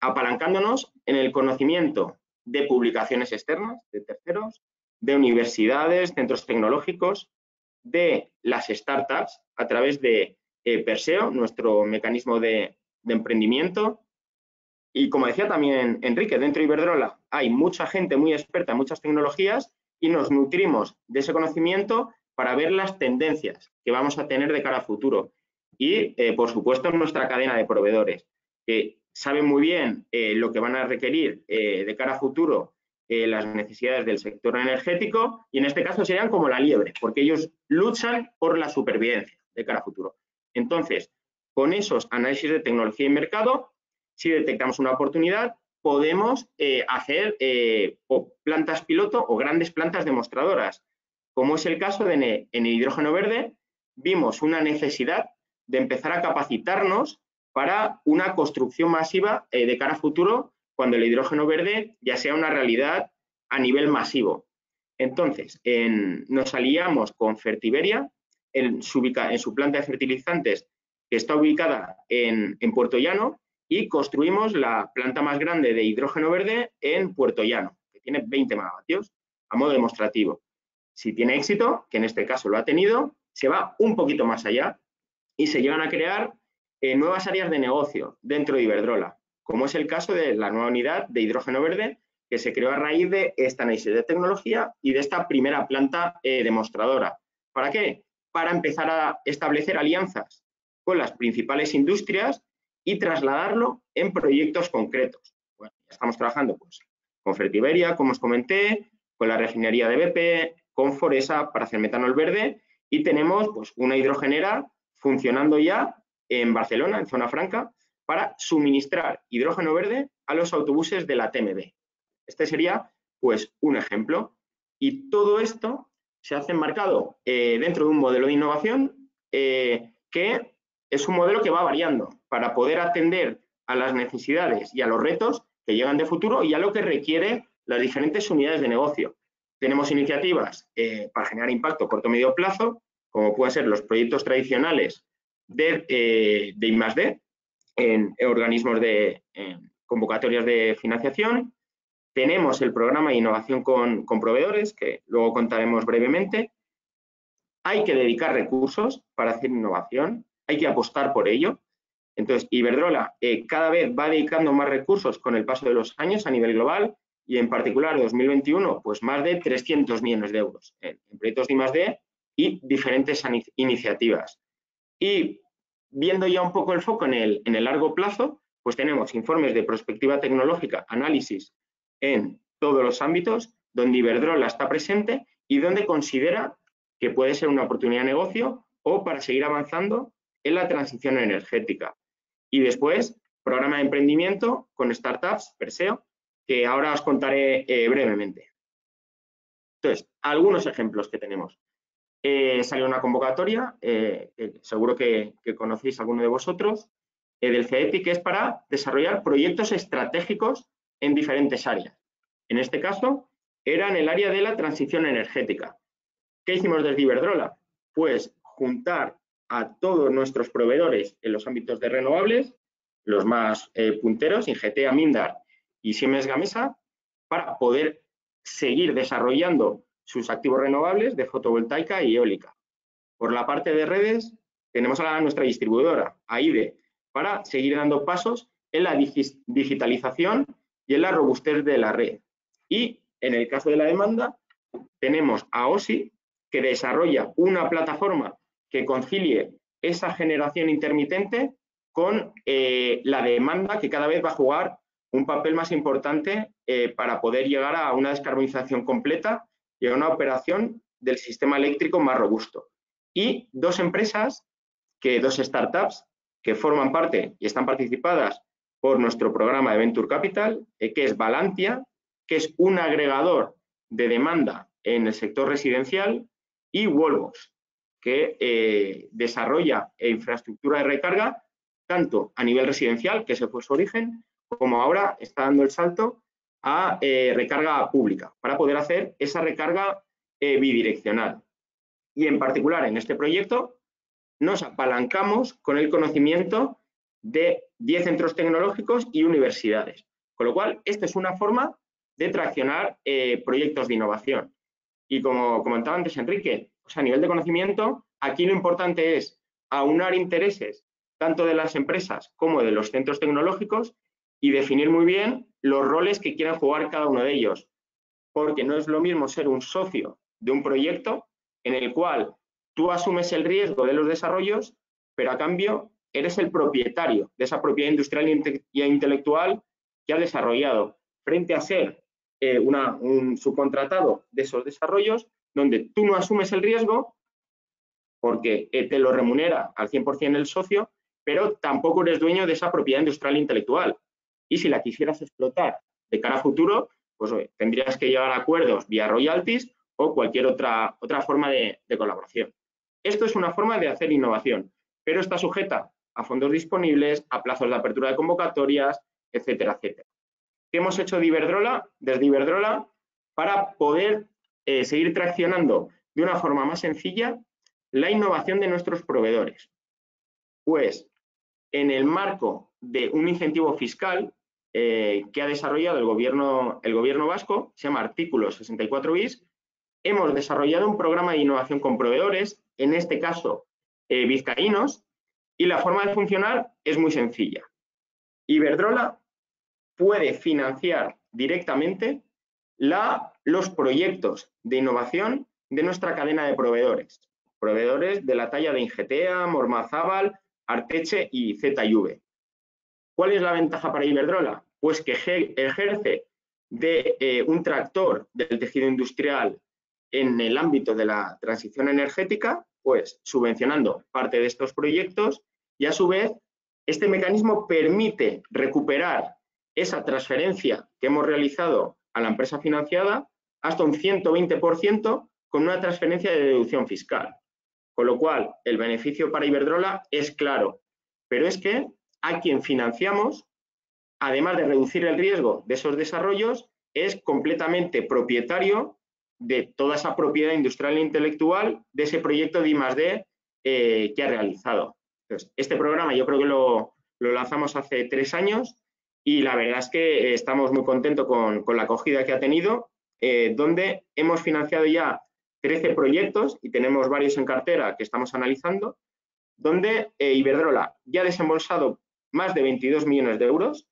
apalancándonos en el conocimiento de publicaciones externas, de terceros, de universidades, centros tecnológicos, de las startups a través de Perseo, nuestro mecanismo de emprendimiento. Y como decía también Enrique, dentro de Iberdrola hay mucha gente muy experta en muchas tecnologías y nos nutrimos de ese conocimiento para ver las tendencias que vamos a tener de cara a futuro. Y, por supuesto, en nuestra cadena de proveedores, que saben muy bien lo que van a requerir de cara a futuro las necesidades del sector energético, y en este caso serían como la liebre, porque ellos luchan por la supervivencia de cara a futuro. Entonces, con esos análisis de tecnología y mercado, si detectamos una oportunidad, podemos hacer plantas piloto o grandes plantas demostradoras. Como es el caso en el hidrógeno verde, vimos una necesidad de empezar a capacitarnos para una construcción masiva de cara a futuro cuando el hidrógeno verde ya sea una realidad a nivel masivo. Entonces, nos aliamos con Fertiberia en su planta de fertilizantes que está ubicada en Puerto Llano y construimos la planta más grande de hidrógeno verde en Puerto Llano, que tiene 20 megavatios a modo demostrativo. Si tiene éxito, que en este caso lo ha tenido, se va un poquito más allá y se llegan a crear nuevas áreas de negocio dentro de Iberdrola, como es el caso de la nueva unidad de hidrógeno verde que se creó a raíz de este análisis de tecnología y de esta primera planta demostradora. ¿Para qué? Para empezar a establecer alianzas con las principales industrias y trasladarlo en proyectos concretos. Bueno, ya estamos trabajando pues, con Fertiberia, como os comenté, con la refinería de BP, con Foresa para hacer metanol verde y tenemos pues, una hidrogenera funcionando ya en Barcelona, en Zona Franca, para suministrar hidrógeno verde a los autobuses de la TMB. Este sería pues, un ejemplo. Y todo esto se hace enmarcado dentro de un modelo de innovación que es un modelo que va variando para poder atender a las necesidades y a los retos que llegan de futuro y a lo que requiere las diferentes unidades de negocio. Tenemos iniciativas para generar impacto a corto y medio plazo, como pueden ser los proyectos tradicionales de I+D en organismos de convocatorias de financiación. Tenemos el programa de innovación con proveedores, que luego contaremos brevemente. Hay que dedicar recursos para hacer innovación, hay que apostar por ello. Entonces, Iberdrola cada vez va dedicando más recursos con el paso de los años a nivel global y en particular 2021, pues más de 300 millones de euros en proyectos de I+D y diferentes iniciativas. Y viendo ya un poco el foco en el largo plazo, pues tenemos informes de prospectiva tecnológica, análisis en todos los ámbitos donde Iberdrola está presente y donde considera que puede ser una oportunidad de negocio o para seguir avanzando en la transición energética. Y después, programa de emprendimiento con startups, Perseo, que ahora os contaré brevemente. Entonces, algunos ejemplos que tenemos. Salió una convocatoria, seguro que conocéis alguno de vosotros, del CEEPI, que es para desarrollar proyectos estratégicos en diferentes áreas. En este caso, era en el área de la transición energética. ¿Qué hicimos desde Iberdrola? Pues juntar a todos nuestros proveedores en los ámbitos de renovables, los más punteros, Ingetea, Mindar y Siemens Gamesa, para poder seguir desarrollando sus activos renovables de fotovoltaica y eólica. Por la parte de redes, tenemos a nuestra distribuidora, AIDE, para seguir dando pasos en la digitalización y en la robustez de la red. Y en el caso de la demanda, tenemos a OSI, que desarrolla una plataforma que concilie esa generación intermitente con la demanda, que cada vez va a jugar un papel más importante para poder llegar a una descarbonización completa y a una operación del sistema eléctrico más robusto. Y dos empresas, dos startups, que forman parte y están participadas por nuestro programa de Venture Capital, que es Valantia, que es un agregador de demanda en el sector residencial, y Wallbox, que desarrolla infraestructura de recarga tanto a nivel residencial, que ese fue su origen, como ahora está dando el salto a recarga pública, para poder hacer esa recarga bidireccional. Y en particular en este proyecto nos apalancamos con el conocimiento de 10 centros tecnológicos y universidades. Con lo cual, esta es una forma de traccionar proyectos de innovación. Y como comentaba antes Enrique, a nivel de conocimiento, aquí lo importante es aunar intereses tanto de las empresas como de los centros tecnológicos y definir muy bien los roles que quieran jugar cada uno de ellos. Porque no es lo mismo ser un socio de un proyecto en el cual tú asumes el riesgo de los desarrollos, pero a cambio eres el propietario de esa propiedad industrial e intelectual que has desarrollado, frente a ser un subcontratado de esos desarrollos, donde tú no asumes el riesgo porque te lo remunera al 100% el socio, pero tampoco eres dueño de esa propiedad industrial e intelectual. Y si la quisieras explotar de cara a futuro, pues tendrías que llegar a acuerdos vía royalties o cualquier otra forma de colaboración. Esto es una forma de hacer innovación, pero está sujeta a fondos disponibles, a plazos de apertura de convocatorias, etcétera, etcétera. ¿Qué hemos hecho desde Iberdrola para poder seguir traccionando de una forma más sencilla la innovación de nuestros proveedores? Pues en el marco de un incentivo fiscal que ha desarrollado el gobierno vasco, se llama Artículo 64 bis, hemos desarrollado un programa de innovación con proveedores, en este caso vizcaínos, y la forma de funcionar es muy sencilla. Iberdrola puede financiar directamente los proyectos de innovación de nuestra cadena de proveedores. Proveedores de la talla de Ingetea, Mormazábal, Arteche y ZV. ¿Cuál es la ventaja para Iberdrola? Pues que ejerce de un tractor del tejido industrial en el ámbito de la transición energética, pues subvencionando parte de estos proyectos, y a su vez este mecanismo permite recuperar esa transferencia que hemos realizado a la empresa financiada hasta un 120% con una transferencia de deducción fiscal. Con lo cual, el beneficio para Iberdrola es claro, pero es que a quien financiamos, además de reducir el riesgo de esos desarrollos, es completamente propietario de toda esa propiedad industrial e intelectual de ese proyecto de I+D que ha realizado. Entonces, este programa yo creo que lo lanzamos hace 3 años y la verdad es que estamos muy contentos con la acogida que ha tenido, donde hemos financiado ya 13 proyectos y tenemos varios en cartera que estamos analizando, donde Iberdrola ya ha desembolsado más de 22 millones de euros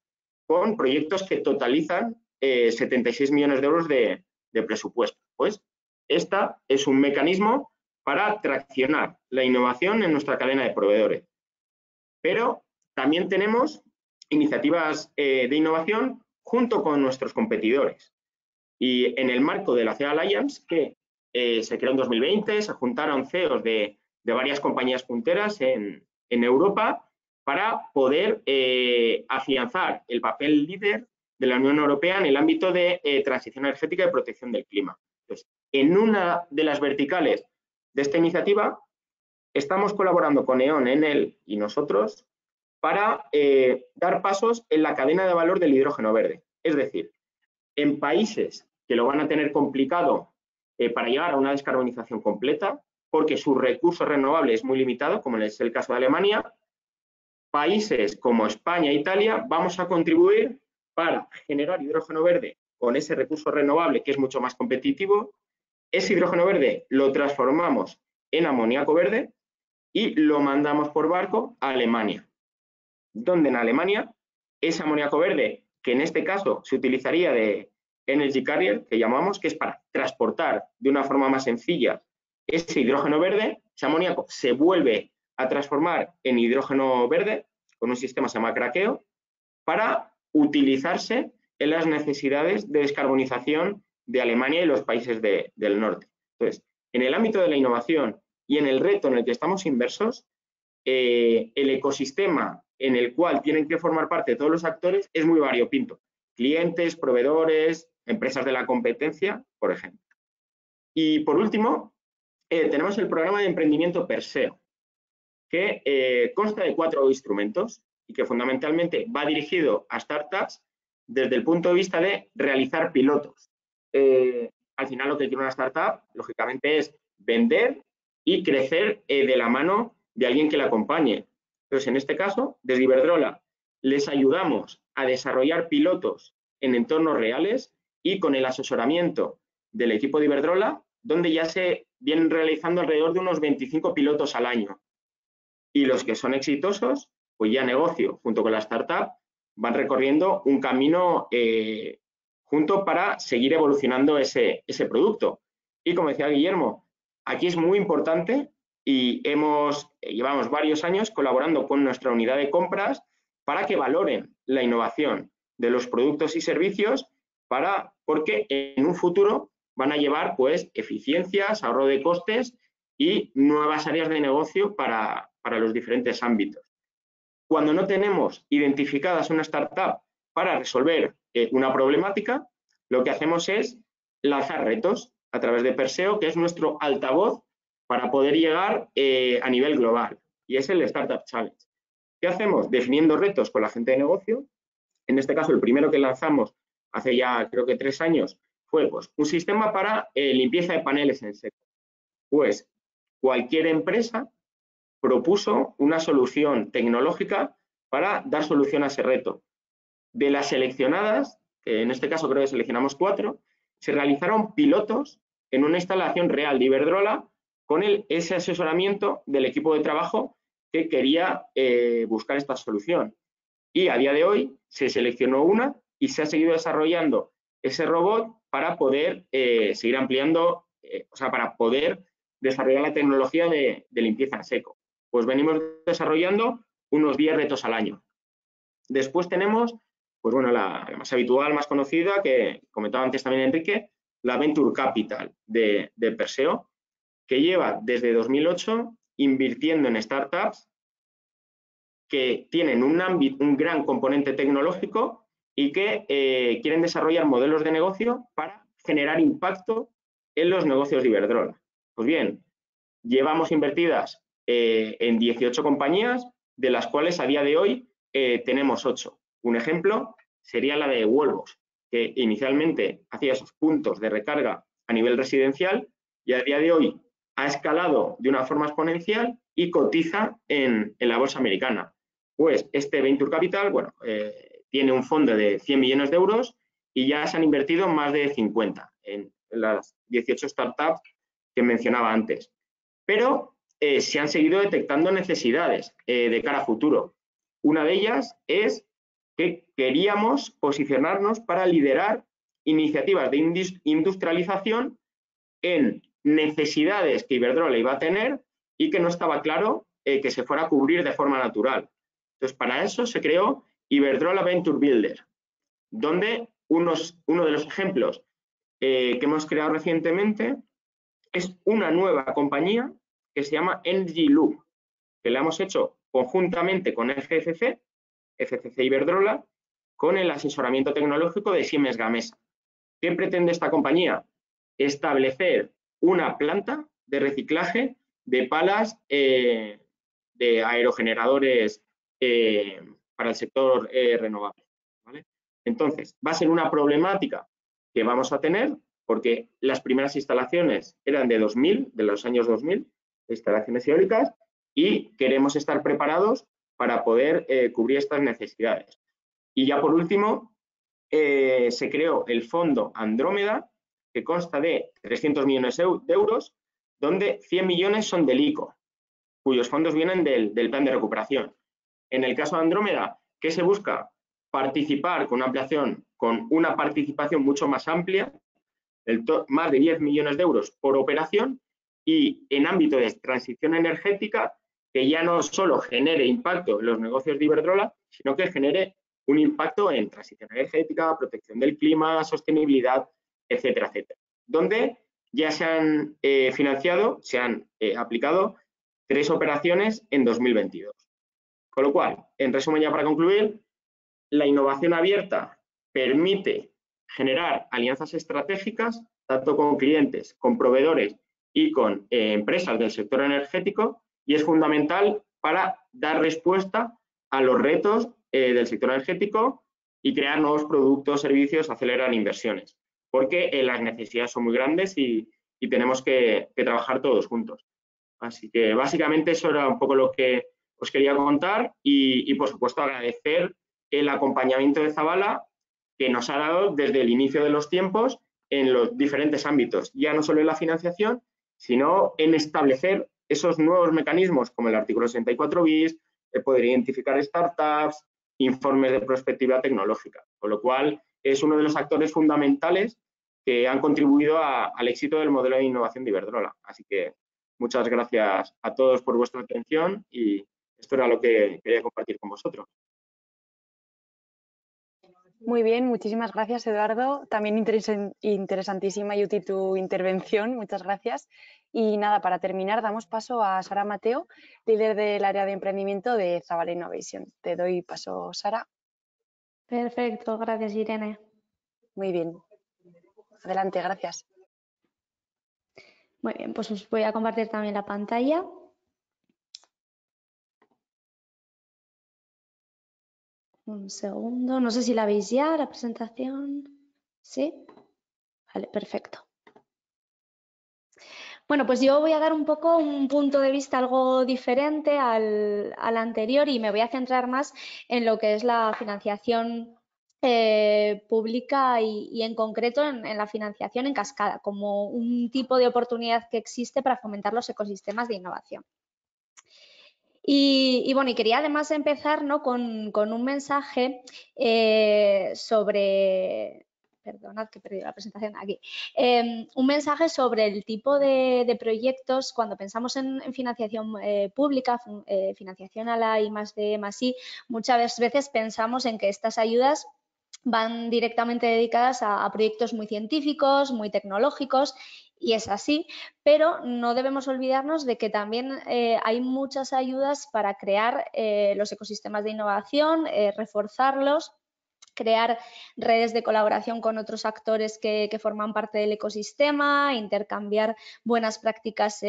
con proyectos que totalizan 76 millones de euros de presupuesto. Pues este es un mecanismo para traccionar la innovación en nuestra cadena de proveedores. Pero también tenemos iniciativas de innovación junto con nuestros competidores. Y en el marco de la CEA Alliance, que se creó en 2020, se juntaron CEOs de varias compañías punteras en Europa para poder afianzar el papel líder de la Unión Europea en el ámbito de transición energética y protección del clima. Entonces, en una de las verticales de esta iniciativa, estamos colaborando con E.ON, Enel y nosotros para dar pasos en la cadena de valor del hidrógeno verde. Es decir, en países que lo van a tener complicado para llegar a una descarbonización completa, porque su recurso renovable es muy limitado, como es el caso de Alemania, países como España e Italia vamos a contribuir para generar hidrógeno verde con ese recurso renovable que es mucho más competitivo. Ese hidrógeno verde lo transformamos en amoníaco verde y lo mandamos por barco a Alemania, donde en Alemania ese amoníaco verde, que en este caso se utilizaría de Energy Carrier, que llamamos, que es para transportar de una forma más sencilla ese hidrógeno verde, ese amoníaco se vuelve a transformar en hidrógeno verde con un sistema que se llama craqueo para utilizarse en las necesidades de descarbonización de Alemania y los países del norte. Entonces, en el ámbito de la innovación y en el reto en el que estamos inmersos, el ecosistema en el cual tienen que formar parte todos los actores es muy variopinto. Clientes, proveedores, empresas de la competencia, por ejemplo. Y por último, tenemos el programa de emprendimiento Perseo, que consta de 4 instrumentos y que fundamentalmente va dirigido a startups desde el punto de vista de realizar pilotos. Al final lo que quiere una startup, lógicamente, es vender y crecer de la mano de alguien que la acompañe. Entonces, en este caso, desde Iberdrola, les ayudamos a desarrollar pilotos en entornos reales y con el asesoramiento del equipo de Iberdrola, donde ya se vienen realizando alrededor de unos 25 pilotos al año. Y los que son exitosos, pues ya negocio junto con la startup, van recorriendo un camino junto para seguir evolucionando ese producto. Y como decía Guillermo, aquí es muy importante y llevamos varios años colaborando con nuestra unidad de compras para que valoren la innovación de los productos y servicios porque en un futuro van a llevar pues eficiencias, ahorro de costes y nuevas áreas de negocio para los diferentes ámbitos. Cuando no tenemos identificadas una startup para resolver una problemática, lo que hacemos es lanzar retos a través de Perseo, que es nuestro altavoz para poder llegar a nivel global, y es el Startup Challenge. ¿Qué hacemos? Definiendo retos con la gente de negocio. En este caso, el primero que lanzamos hace ya creo que 3 años fue pues, un sistema para limpieza de paneles en seco. Pues cualquier empresa propuso una solución tecnológica para dar solución a ese reto. De las seleccionadas, que en este caso creo que seleccionamos 4, se realizaron pilotos en una instalación real de Iberdrola con ese asesoramiento del equipo de trabajo que quería buscar esta solución. Y a día de hoy se seleccionó una y se ha seguido desarrollando ese robot para poder seguir ampliando, para poder desarrollar la tecnología de limpieza en seco. Pues venimos desarrollando unos 10 retos al año. Después tenemos, pues bueno, la más habitual, más conocida, que comentaba antes también Enrique, la Venture Capital de Perseo, que lleva desde 2008 invirtiendo en startups que tienen un gran componente tecnológico y que quieren desarrollar modelos de negocio para generar impacto en los negocios de Iberdrola. Pues bien, llevamos invertidas en 18 compañías, de las cuales a día de hoy tenemos 8. Un ejemplo sería la de Wallbox, que inicialmente hacía esos puntos de recarga a nivel residencial y a día de hoy ha escalado de una forma exponencial y cotiza en la bolsa americana. Pues este Venture Capital, bueno, tiene un fondo de 100 millones de euros y ya se han invertido más de 50 en las 18 startups que mencionaba antes. Pero se han seguido detectando necesidades de cara a futuro. Una de ellas es que queríamos posicionarnos para liderar iniciativas de industrialización en necesidades que Iberdrola iba a tener y que no estaba claro que se fuera a cubrir de forma natural. Entonces, para eso se creó Iberdrola Venture Builder, donde uno de los ejemplos que hemos creado recientemente es una nueva compañía que se llama Energy Loop, que la hemos hecho conjuntamente con FCC Iberdrola, con el asesoramiento tecnológico de Siemens Gamesa. ¿Qué pretende esta compañía? Establecer una planta de reciclaje de palas de aerogeneradores para el sector renovable, ¿vale? Entonces, va a ser una problemática que vamos a tener porque las primeras instalaciones eran de los años 2000, de instalaciones eólicas, y queremos estar preparados para poder cubrir estas necesidades. Y ya por último, se creó el fondo Andrómeda, que consta de 300 millones de euros, donde 100 millones son del ICO, cuyos fondos vienen del plan de recuperación. En el caso de Andrómeda, ¿qué se busca? Participar con una participación mucho más amplia, más de 10 millones de euros por operación, y en ámbito de transición energética, que ya no solo genere impacto en los negocios de Iberdrola, sino que genere un impacto en transición energética, protección del clima, sostenibilidad, etcétera, etcétera. Donde ya se han se han aplicado 3 operaciones en 2022. Con lo cual, en resumen, ya para concluir, la innovación abierta permite generar alianzas estratégicas, tanto con clientes, con proveedores y con empresas del sector energético, y es fundamental para dar respuesta a los retos del sector energético y crear nuevos productos, servicios, acelerar inversiones, porque las necesidades son muy grandes y tenemos que trabajar todos juntos. Así que básicamente eso era un poco lo que os quería contar y por supuesto agradecer el acompañamiento de Zabala que nos ha dado desde el inicio de los tiempos en los diferentes ámbitos, ya no solo en la financiación, sino en establecer esos nuevos mecanismos como el artículo 64 bis, poder identificar startups, informes de prospectiva tecnológica, con lo cual es uno de los actores fundamentales que han contribuido al éxito del modelo de innovación de Iberdrola. Así que muchas gracias a todos por vuestra atención y esto era lo que quería compartir con vosotros. Muy bien, muchísimas gracias, Eduardo. También interesantísima y útil tu intervención. Muchas gracias. Y nada, para terminar, damos paso a Sara Mateo, líder del área de emprendimiento de Zabala Innovation. Te doy paso, Sara. Perfecto, gracias, Irene. Muy bien. Adelante, gracias. Muy bien, pues os voy a compartir también la pantalla. Un segundo, no sé si la veis ya, la presentación. ¿Sí? Vale, perfecto. Bueno, pues yo voy a dar un poco un punto de vista algo diferente al anterior y me voy a centrar más en lo que es la financiación pública y en concreto en la financiación en cascada, como un tipo de oportunidad que existe para fomentar los ecosistemas de innovación. Y bueno, y quería además empezar, ¿no?, con un mensaje sobre perdonad que he perdido la presentación aquí, un mensaje sobre el tipo de proyectos cuando pensamos en financiación pública, financiación a la I+D+I, muchas veces pensamos en que estas ayudas van directamente dedicadas a proyectos muy científicos, muy tecnológicos, y es así, pero no debemos olvidarnos de que también hay muchas ayudas para crear los ecosistemas de innovación, reforzarlos, crear redes de colaboración con otros actores que forman parte del ecosistema, intercambiar buenas prácticas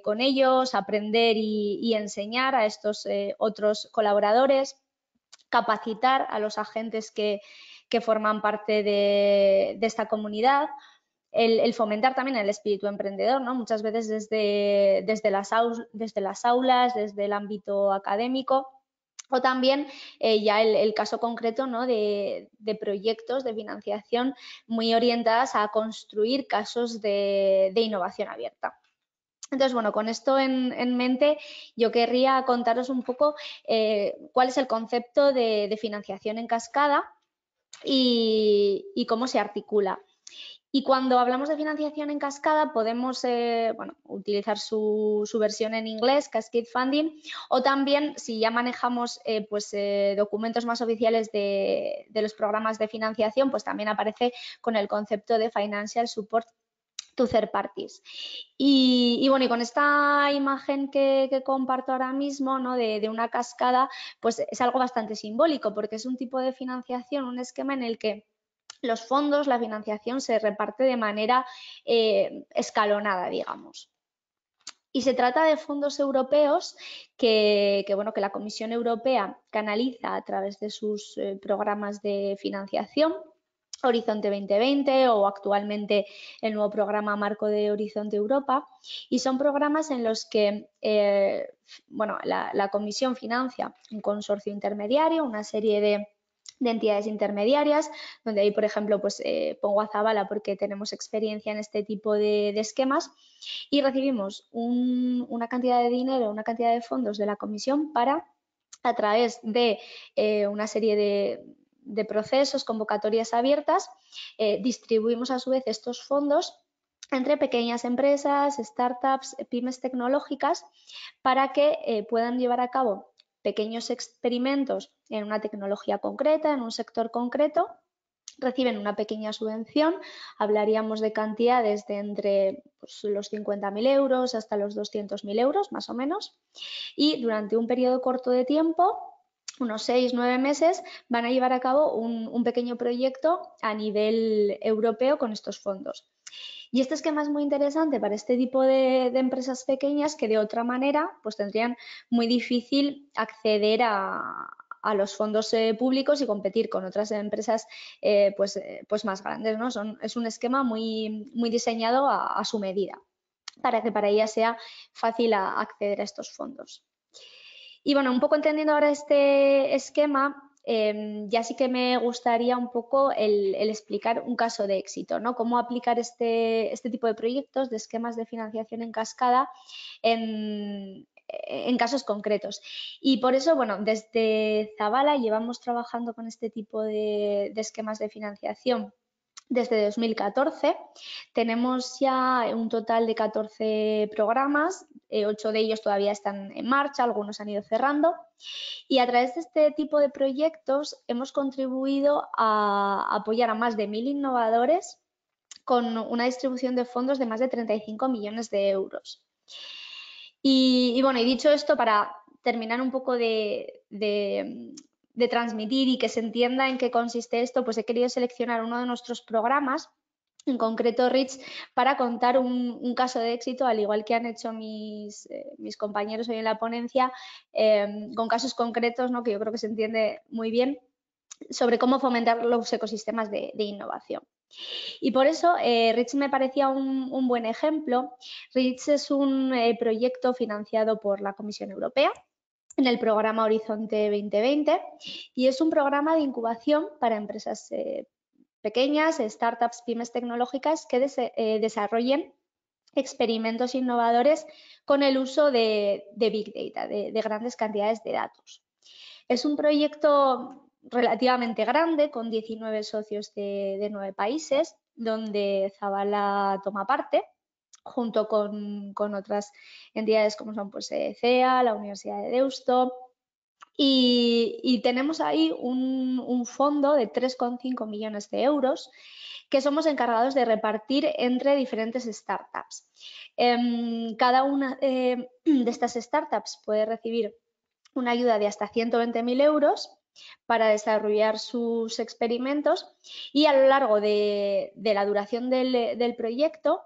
con ellos, aprender y enseñar a estos otros colaboradores, capacitar a los agentes que forman parte de esta comunidad. El fomentar también el espíritu emprendedor, ¿no? Muchas veces desde las aulas, desde el ámbito académico, o también ya el caso concreto, ¿no? de proyectos de financiación muy orientadas a construir casos de innovación abierta. Entonces, bueno, con esto en mente, yo querría contaros un poco cuál es el concepto de financiación en cascada y cómo se articula. Y cuando hablamos de financiación en cascada podemos utilizar su versión en inglés, Cascade Funding, o también si ya manejamos documentos más oficiales de los programas de financiación, pues también aparece con el concepto de Financial Support to Third Parties. Y bueno, y con esta imagen que comparto ahora mismo, ¿no? de una cascada, pues es algo bastante simbólico porque es un tipo de financiación, un esquema en el que los fondos, la financiación se reparte de manera escalonada, digamos. Y se trata de fondos europeos que la Comisión Europea canaliza a través de sus programas de financiación, Horizonte 2020 o actualmente el nuevo programa marco de Horizonte Europa, y son programas en los que la Comisión financia un consorcio intermediario, una serie de entidades intermediarias, donde ahí, por ejemplo, pongo a Zabala porque tenemos experiencia en este tipo de esquemas, y recibimos una cantidad de dinero, una cantidad de fondos de la Comisión para, a través de una serie de procesos, convocatorias abiertas, distribuimos a su vez estos fondos entre pequeñas empresas, startups, pymes tecnológicas, para que puedan llevar a cabo pequeños experimentos en una tecnología concreta, en un sector concreto, reciben una pequeña subvención, hablaríamos de cantidades de entre los 50.000 euros hasta los 200.000 euros, más o menos, y durante un periodo corto de tiempo, unos 6-9 meses, van a llevar a cabo un pequeño proyecto a nivel europeo con estos fondos. Y este esquema es muy interesante para este tipo de empresas pequeñas que de otra manera pues tendrían muy difícil acceder a los fondos públicos y competir con otras empresas más grandes, ¿no? Es un esquema muy diseñado a su medida para que para ellas sea fácil acceder a estos fondos. Y bueno, un poco entendiendo ahora este esquema, ya sí que me gustaría un poco el explicar un caso de éxito, ¿no? Cómo aplicar este tipo de proyectos, de esquemas de financiación en cascada en casos concretos. Y por eso, bueno, desde Zabala llevamos trabajando con este tipo de esquemas de financiación desde 2014. Tenemos ya un total de 14 programas, 8 de ellos todavía están en marcha, algunos han ido cerrando, y a través de este tipo de proyectos hemos contribuido a apoyar a más de 1.000 innovadores con una distribución de fondos de más de 35 millones de euros. Y bueno, y dicho esto, para terminar un poco de transmitir y que se entienda en qué consiste esto, pues he querido seleccionar uno de nuestros programas, en concreto REACH, para contar un caso de éxito, al igual que han hecho mis compañeros hoy en la ponencia, con casos concretos, ¿no? Que yo creo que se entiende muy bien, sobre cómo fomentar los ecosistemas de innovación. Y por eso REACH me parecía un buen ejemplo. REACH es un proyecto financiado por la Comisión Europea en el programa Horizonte 2020 y es un programa de incubación para empresas pequeñas, startups, pymes tecnológicas que desarrollen experimentos innovadores con el uso de Big Data, de grandes cantidades de datos. Es un proyecto relativamente grande, con 19 socios de 9 países, donde Zabala toma parte, junto con otras entidades como son pues, CEA, la Universidad de Deusto. Y tenemos ahí un fondo de 3,5 millones de euros que somos encargados de repartir entre diferentes startups. Cada una de estas startups puede recibir una ayuda de hasta 120.000 euros para desarrollar sus experimentos y a lo largo de la duración del proyecto,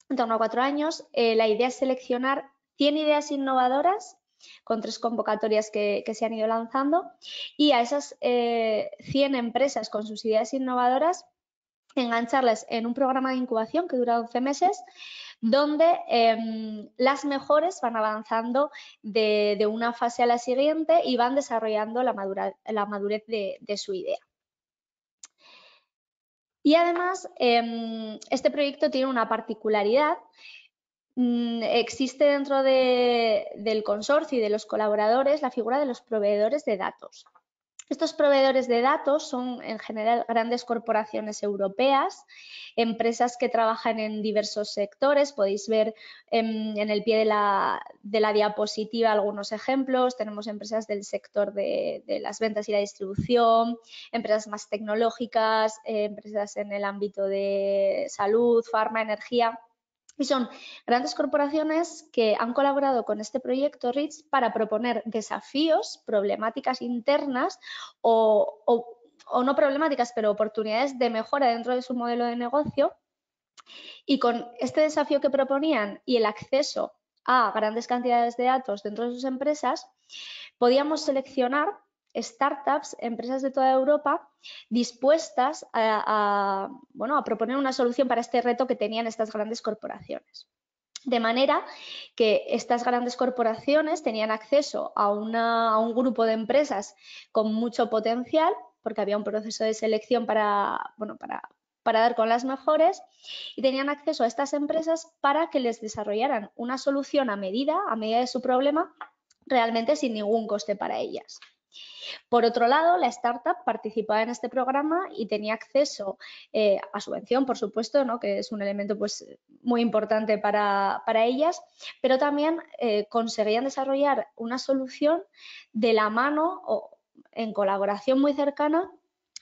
en torno a 4 años, la idea es seleccionar 100 ideas innovadoras con 3 convocatorias que se han ido lanzando y a esas 100 empresas con sus ideas innovadoras engancharlas en un programa de incubación que dura 11 meses donde las mejores van avanzando de una fase a la siguiente y van desarrollando la madurez de su idea. Y además, este proyecto tiene una particularidad. Existe dentro del consorcio y de los colaboradores la figura de los proveedores de datos. Estos proveedores de datos son en general grandes corporaciones europeas, empresas que trabajan en diversos sectores. Podéis ver en el pie de la diapositiva algunos ejemplos. Tenemos empresas del sector de las ventas y la distribución, empresas más tecnológicas, empresas en el ámbito de salud, farma, energía. Y son grandes corporaciones que han colaborado con este proyecto REACH para proponer desafíos, problemáticas internas o no problemáticas, pero oportunidades de mejora dentro de su modelo de negocio. Y con este desafío que proponían y el acceso a grandes cantidades de datos dentro de sus empresas, podíamos seleccionar startups, empresas de toda Europa dispuestas a proponer una solución para este reto que tenían estas grandes corporaciones. De manera que estas grandes corporaciones tenían acceso a un grupo de empresas con mucho potencial, porque había un proceso de selección para dar con las mejores, y tenían acceso a estas empresas para que les desarrollaran una solución a medida de su problema, realmente sin ningún coste para ellas. Por otro lado, la startup participaba en este programa y tenía acceso a subvención, por supuesto, ¿no? Que es un elemento pues, muy importante para ellas, pero también conseguían desarrollar una solución de la mano o en colaboración muy cercana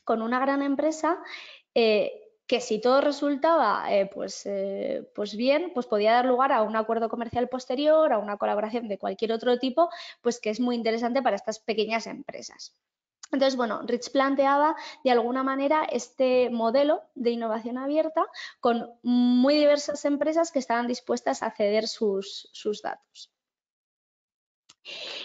con una gran empresa que si todo resultaba pues bien, pues podía dar lugar a un acuerdo comercial posterior, a una colaboración de cualquier otro tipo, pues que es muy interesante para estas pequeñas empresas. Entonces, bueno, REACH planteaba de alguna manera este modelo de innovación abierta con muy diversas empresas que estaban dispuestas a ceder sus datos.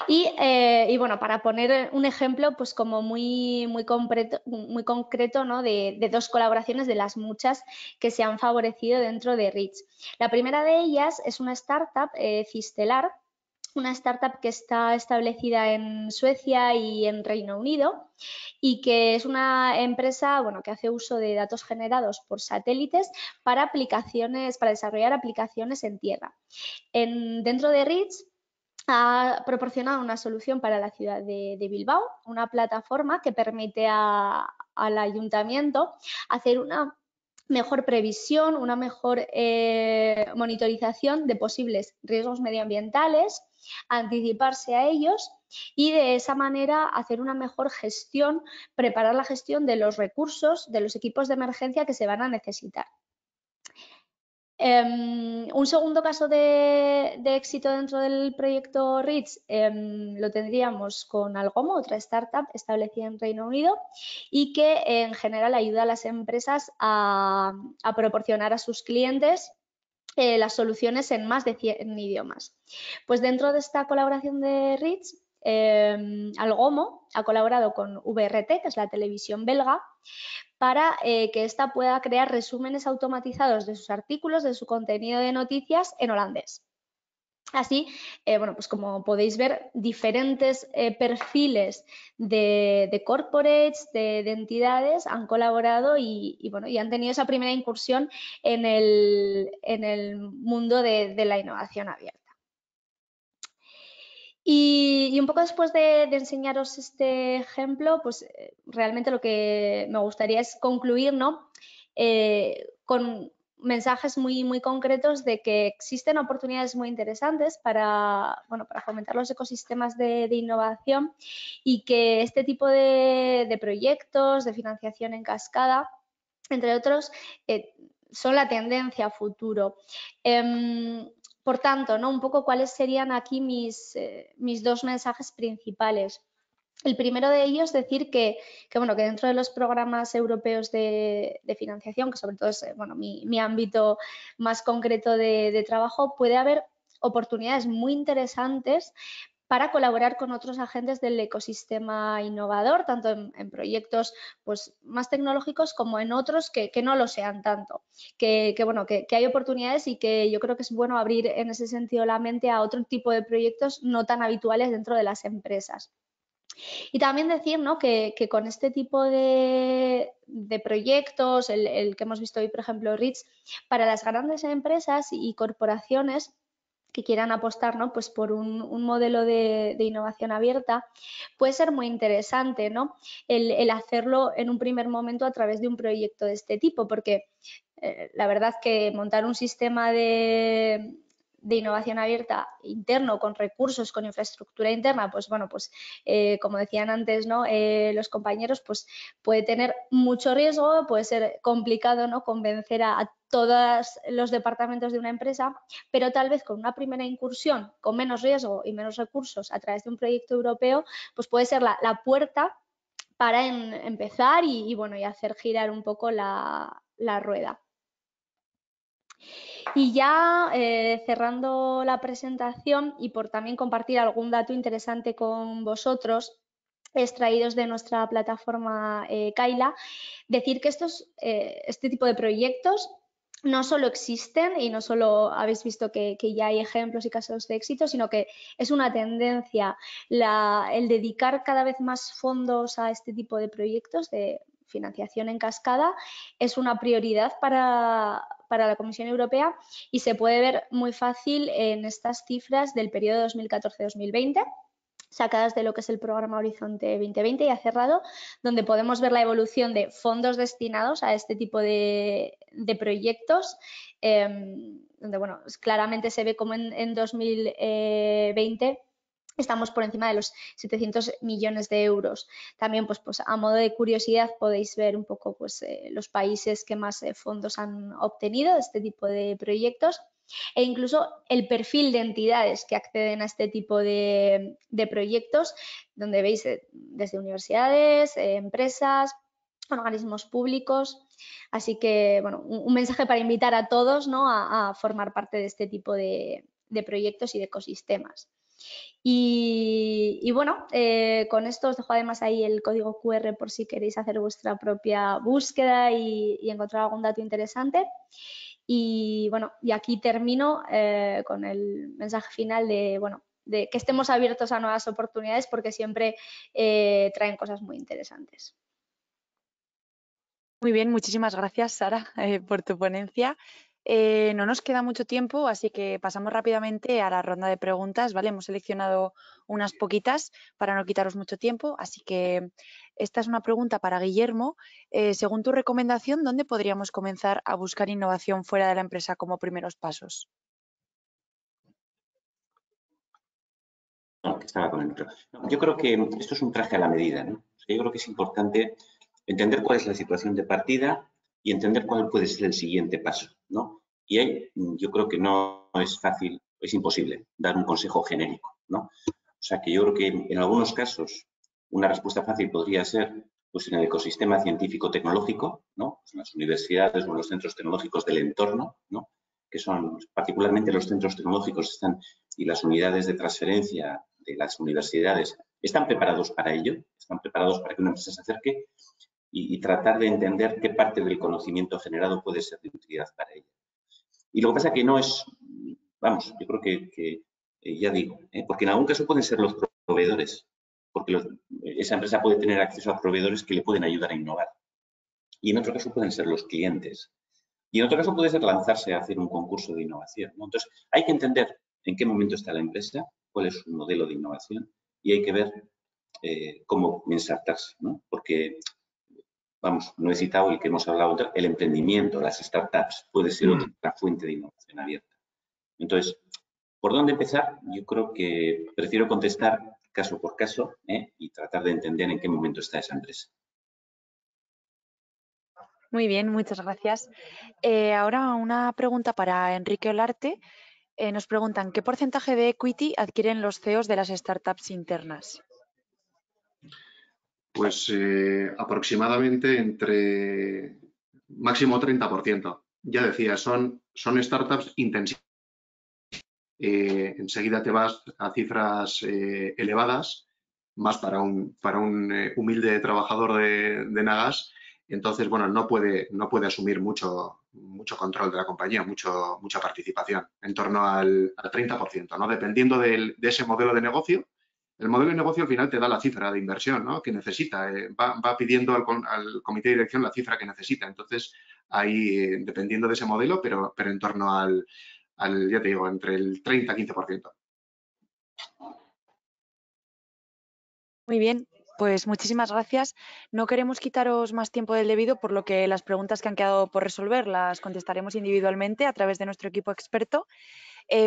Y bueno, para poner un ejemplo, pues como muy concreto, ¿no? de 2 colaboraciones de las muchas que se han favorecido dentro de REACH. La primera de ellas es una startup, Cistelar, una startup que está establecida en Suecia y en Reino Unido y que es una empresa que hace uso de datos generados por satélites para desarrollar aplicaciones en tierra. Dentro de REACH ha proporcionado una solución para la ciudad de Bilbao, una plataforma que permite al ayuntamiento hacer una mejor previsión, una mejor monitorización de posibles riesgos medioambientales, anticiparse a ellos y de esa manera hacer una mejor gestión, preparar la gestión de los recursos, de los equipos de emergencia que se van a necesitar. Un segundo caso de éxito dentro del proyecto REACH lo tendríamos con Algomo, otra startup establecida en Reino Unido y que en general ayuda a las empresas a proporcionar a sus clientes las soluciones en más de 100 idiomas. Pues dentro de esta colaboración de REACH, Algomo ha colaborado con VRT, que es la televisión belga, para que ésta pueda crear resúmenes automatizados de sus artículos, de su contenido de noticias en holandés. Así, pues como podéis ver, diferentes perfiles de corporates, de entidades han colaborado y han tenido esa primera incursión en el mundo de la innovación abierta. Y un poco después de enseñaros este ejemplo, pues realmente lo que me gustaría es concluir, ¿no? Con mensajes muy concretos de que existen oportunidades muy interesantes para fomentar los ecosistemas de innovación y que este tipo de proyectos, de financiación en cascada, entre otros, son la tendencia a futuro. Por tanto, ¿no? Un poco cuáles serían aquí mis dos mensajes principales. El primero de ellos, decir que dentro de los programas europeos de financiación, que sobre todo es mi ámbito más concreto de trabajo, puede haber oportunidades muy interesantes para colaborar con otros agentes del ecosistema innovador, tanto en proyectos pues, más tecnológicos como en otros que no lo sean tanto. Que hay oportunidades y que yo creo que es bueno abrir en ese sentido la mente a otro tipo de proyectos no tan habituales dentro de las empresas. Y también decir, ¿no? que con este tipo de proyectos, el que hemos visto hoy, por ejemplo, REACH, para las grandes empresas y corporaciones que quieran apostar, ¿no? Pues por un modelo de innovación abierta, puede ser muy interesante, ¿no? El hacerlo en un primer momento a través de un proyecto de este tipo, porque la verdad que montar un sistema de innovación abierta interno, con recursos, con infraestructura interna, pues como decían antes, ¿no? Los compañeros, pues puede tener mucho riesgo, puede ser complicado, ¿no? Convencer a todos los departamentos de una empresa, pero tal vez con una primera incursión, con menos riesgo y menos recursos a través de un proyecto europeo, pues puede ser la puerta para empezar y hacer girar un poco la rueda. Y ya cerrando la presentación y por también compartir algún dato interesante con vosotros, extraídos de nuestra plataforma Kaila, decir que este tipo de proyectos no solo existen y no solo habéis visto que ya hay ejemplos y casos de éxito, sino que es una tendencia el dedicar cada vez más fondos a este tipo de proyectos de financiación en cascada es una prioridad para la Comisión Europea y se puede ver muy fácil en estas cifras del periodo 2014-2020, sacadas de lo que es el programa Horizonte 2020 ya cerrado, donde podemos ver la evolución de fondos destinados a este tipo de proyectos, donde claramente se ve como en 2020 estamos por encima de los 700 millones de euros. También, pues a modo de curiosidad, podéis ver un poco pues, los países que más fondos han obtenido de este tipo de proyectos e incluso el perfil de entidades que acceden a este tipo de proyectos, donde veis desde universidades, empresas, organismos públicos. Así que, un mensaje para invitar a todos, ¿no? a formar parte de este tipo de proyectos y de ecosistemas. Y con esto os dejo además ahí el código QR por si queréis hacer vuestra propia búsqueda y encontrar algún dato interesante. Y aquí termino con el mensaje final de que estemos abiertos a nuevas oportunidades porque siempre traen cosas muy interesantes. Muy bien, muchísimas gracias, Sara, por tu ponencia. No nos queda mucho tiempo, así que pasamos rápidamente a la ronda de preguntas, ¿vale? Hemos seleccionado unas poquitas para no quitaros mucho tiempo, así que esta es una pregunta para Guillermo. Según tu recomendación, ¿dónde podríamos comenzar a buscar innovación fuera de la empresa como primeros pasos? No, que estaba con el otro. No, yo creo que esto es un traje a la medida, ¿no? O sea, yo creo que es importante entender cuál es la situación de partida y entender cuál puede ser el siguiente paso, ¿no? Y ahí yo creo que no es fácil, es imposible dar un consejo genérico, ¿no? O sea, que yo creo que en algunos casos una respuesta fácil podría ser pues en el ecosistema científico-tecnológico, ¿no? Pues en las universidades o en los centros tecnológicos del entorno, ¿no? Que son particularmente los centros tecnológicos y las unidades de transferencia de las universidades están preparados para ello, están preparados para que una empresa se acerque y tratar de entender qué parte del conocimiento generado puede ser de utilidad para ella. Y lo que pasa es que no es, vamos, yo creo que ya digo, porque en algún caso pueden ser los proveedores, porque esa empresa puede tener acceso a proveedores que le pueden ayudar a innovar. Y en otro caso pueden ser los clientes. Y en otro caso puede ser lanzarse a hacer un concurso de innovación, ¿no? Entonces, hay que entender en qué momento está la empresa cuál es su modelo de innovación y hay que ver cómo insertarse, ¿no? Porque, vamos, no he citado el que hemos hablado, el emprendimiento, las startups, puede ser otra fuente de innovación abierta. Entonces, ¿por dónde empezar? Yo creo que prefiero contestar caso por caso y tratar de entender en qué momento está esa empresa. Muy bien, muchas gracias. Ahora una pregunta para Enrique Olarte. Nos preguntan, ¿qué porcentaje de equity adquieren los CEOs de las startups internas? Pues aproximadamente entre máximo 30%. Ya decía, son startups intensivas. Enseguida te vas a cifras elevadas, más para un humilde trabajador de Nagas. Entonces, bueno, no puede asumir mucho control de la compañía, mucha participación, en torno al 30%, ¿no? Dependiendo de ese modelo de negocio. El modelo de negocio al final te da la cifra de inversión, ¿no?, que necesita. Va pidiendo al comité de dirección la cifra que necesita. Entonces, ahí, dependiendo de ese modelo, pero en torno al, ya te digo, entre el 30 y 15%. Muy bien, pues muchísimas gracias. No queremos quitaros más tiempo del debido, por lo que las preguntas que han quedado por resolver las contestaremos individualmente a través de nuestro equipo experto.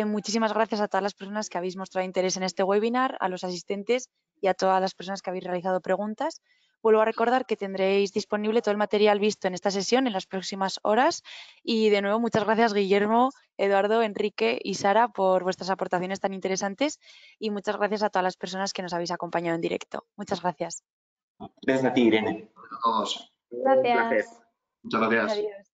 Muchísimas gracias a todas las personas que habéis mostrado interés en este webinar, a los asistentes y a todas las personas que habéis realizado preguntas. Vuelvo a recordar que tendréis disponible todo el material visto en esta sesión en las próximas horas. Y de nuevo, muchas gracias, Guillermo, Eduardo, Enrique y Sara, por vuestras aportaciones tan interesantes. Y muchas gracias a todas las personas que nos habéis acompañado en directo. Muchas gracias. Gracias a ti, Irene. A todos. Gracias. Muchas gracias. Adiós.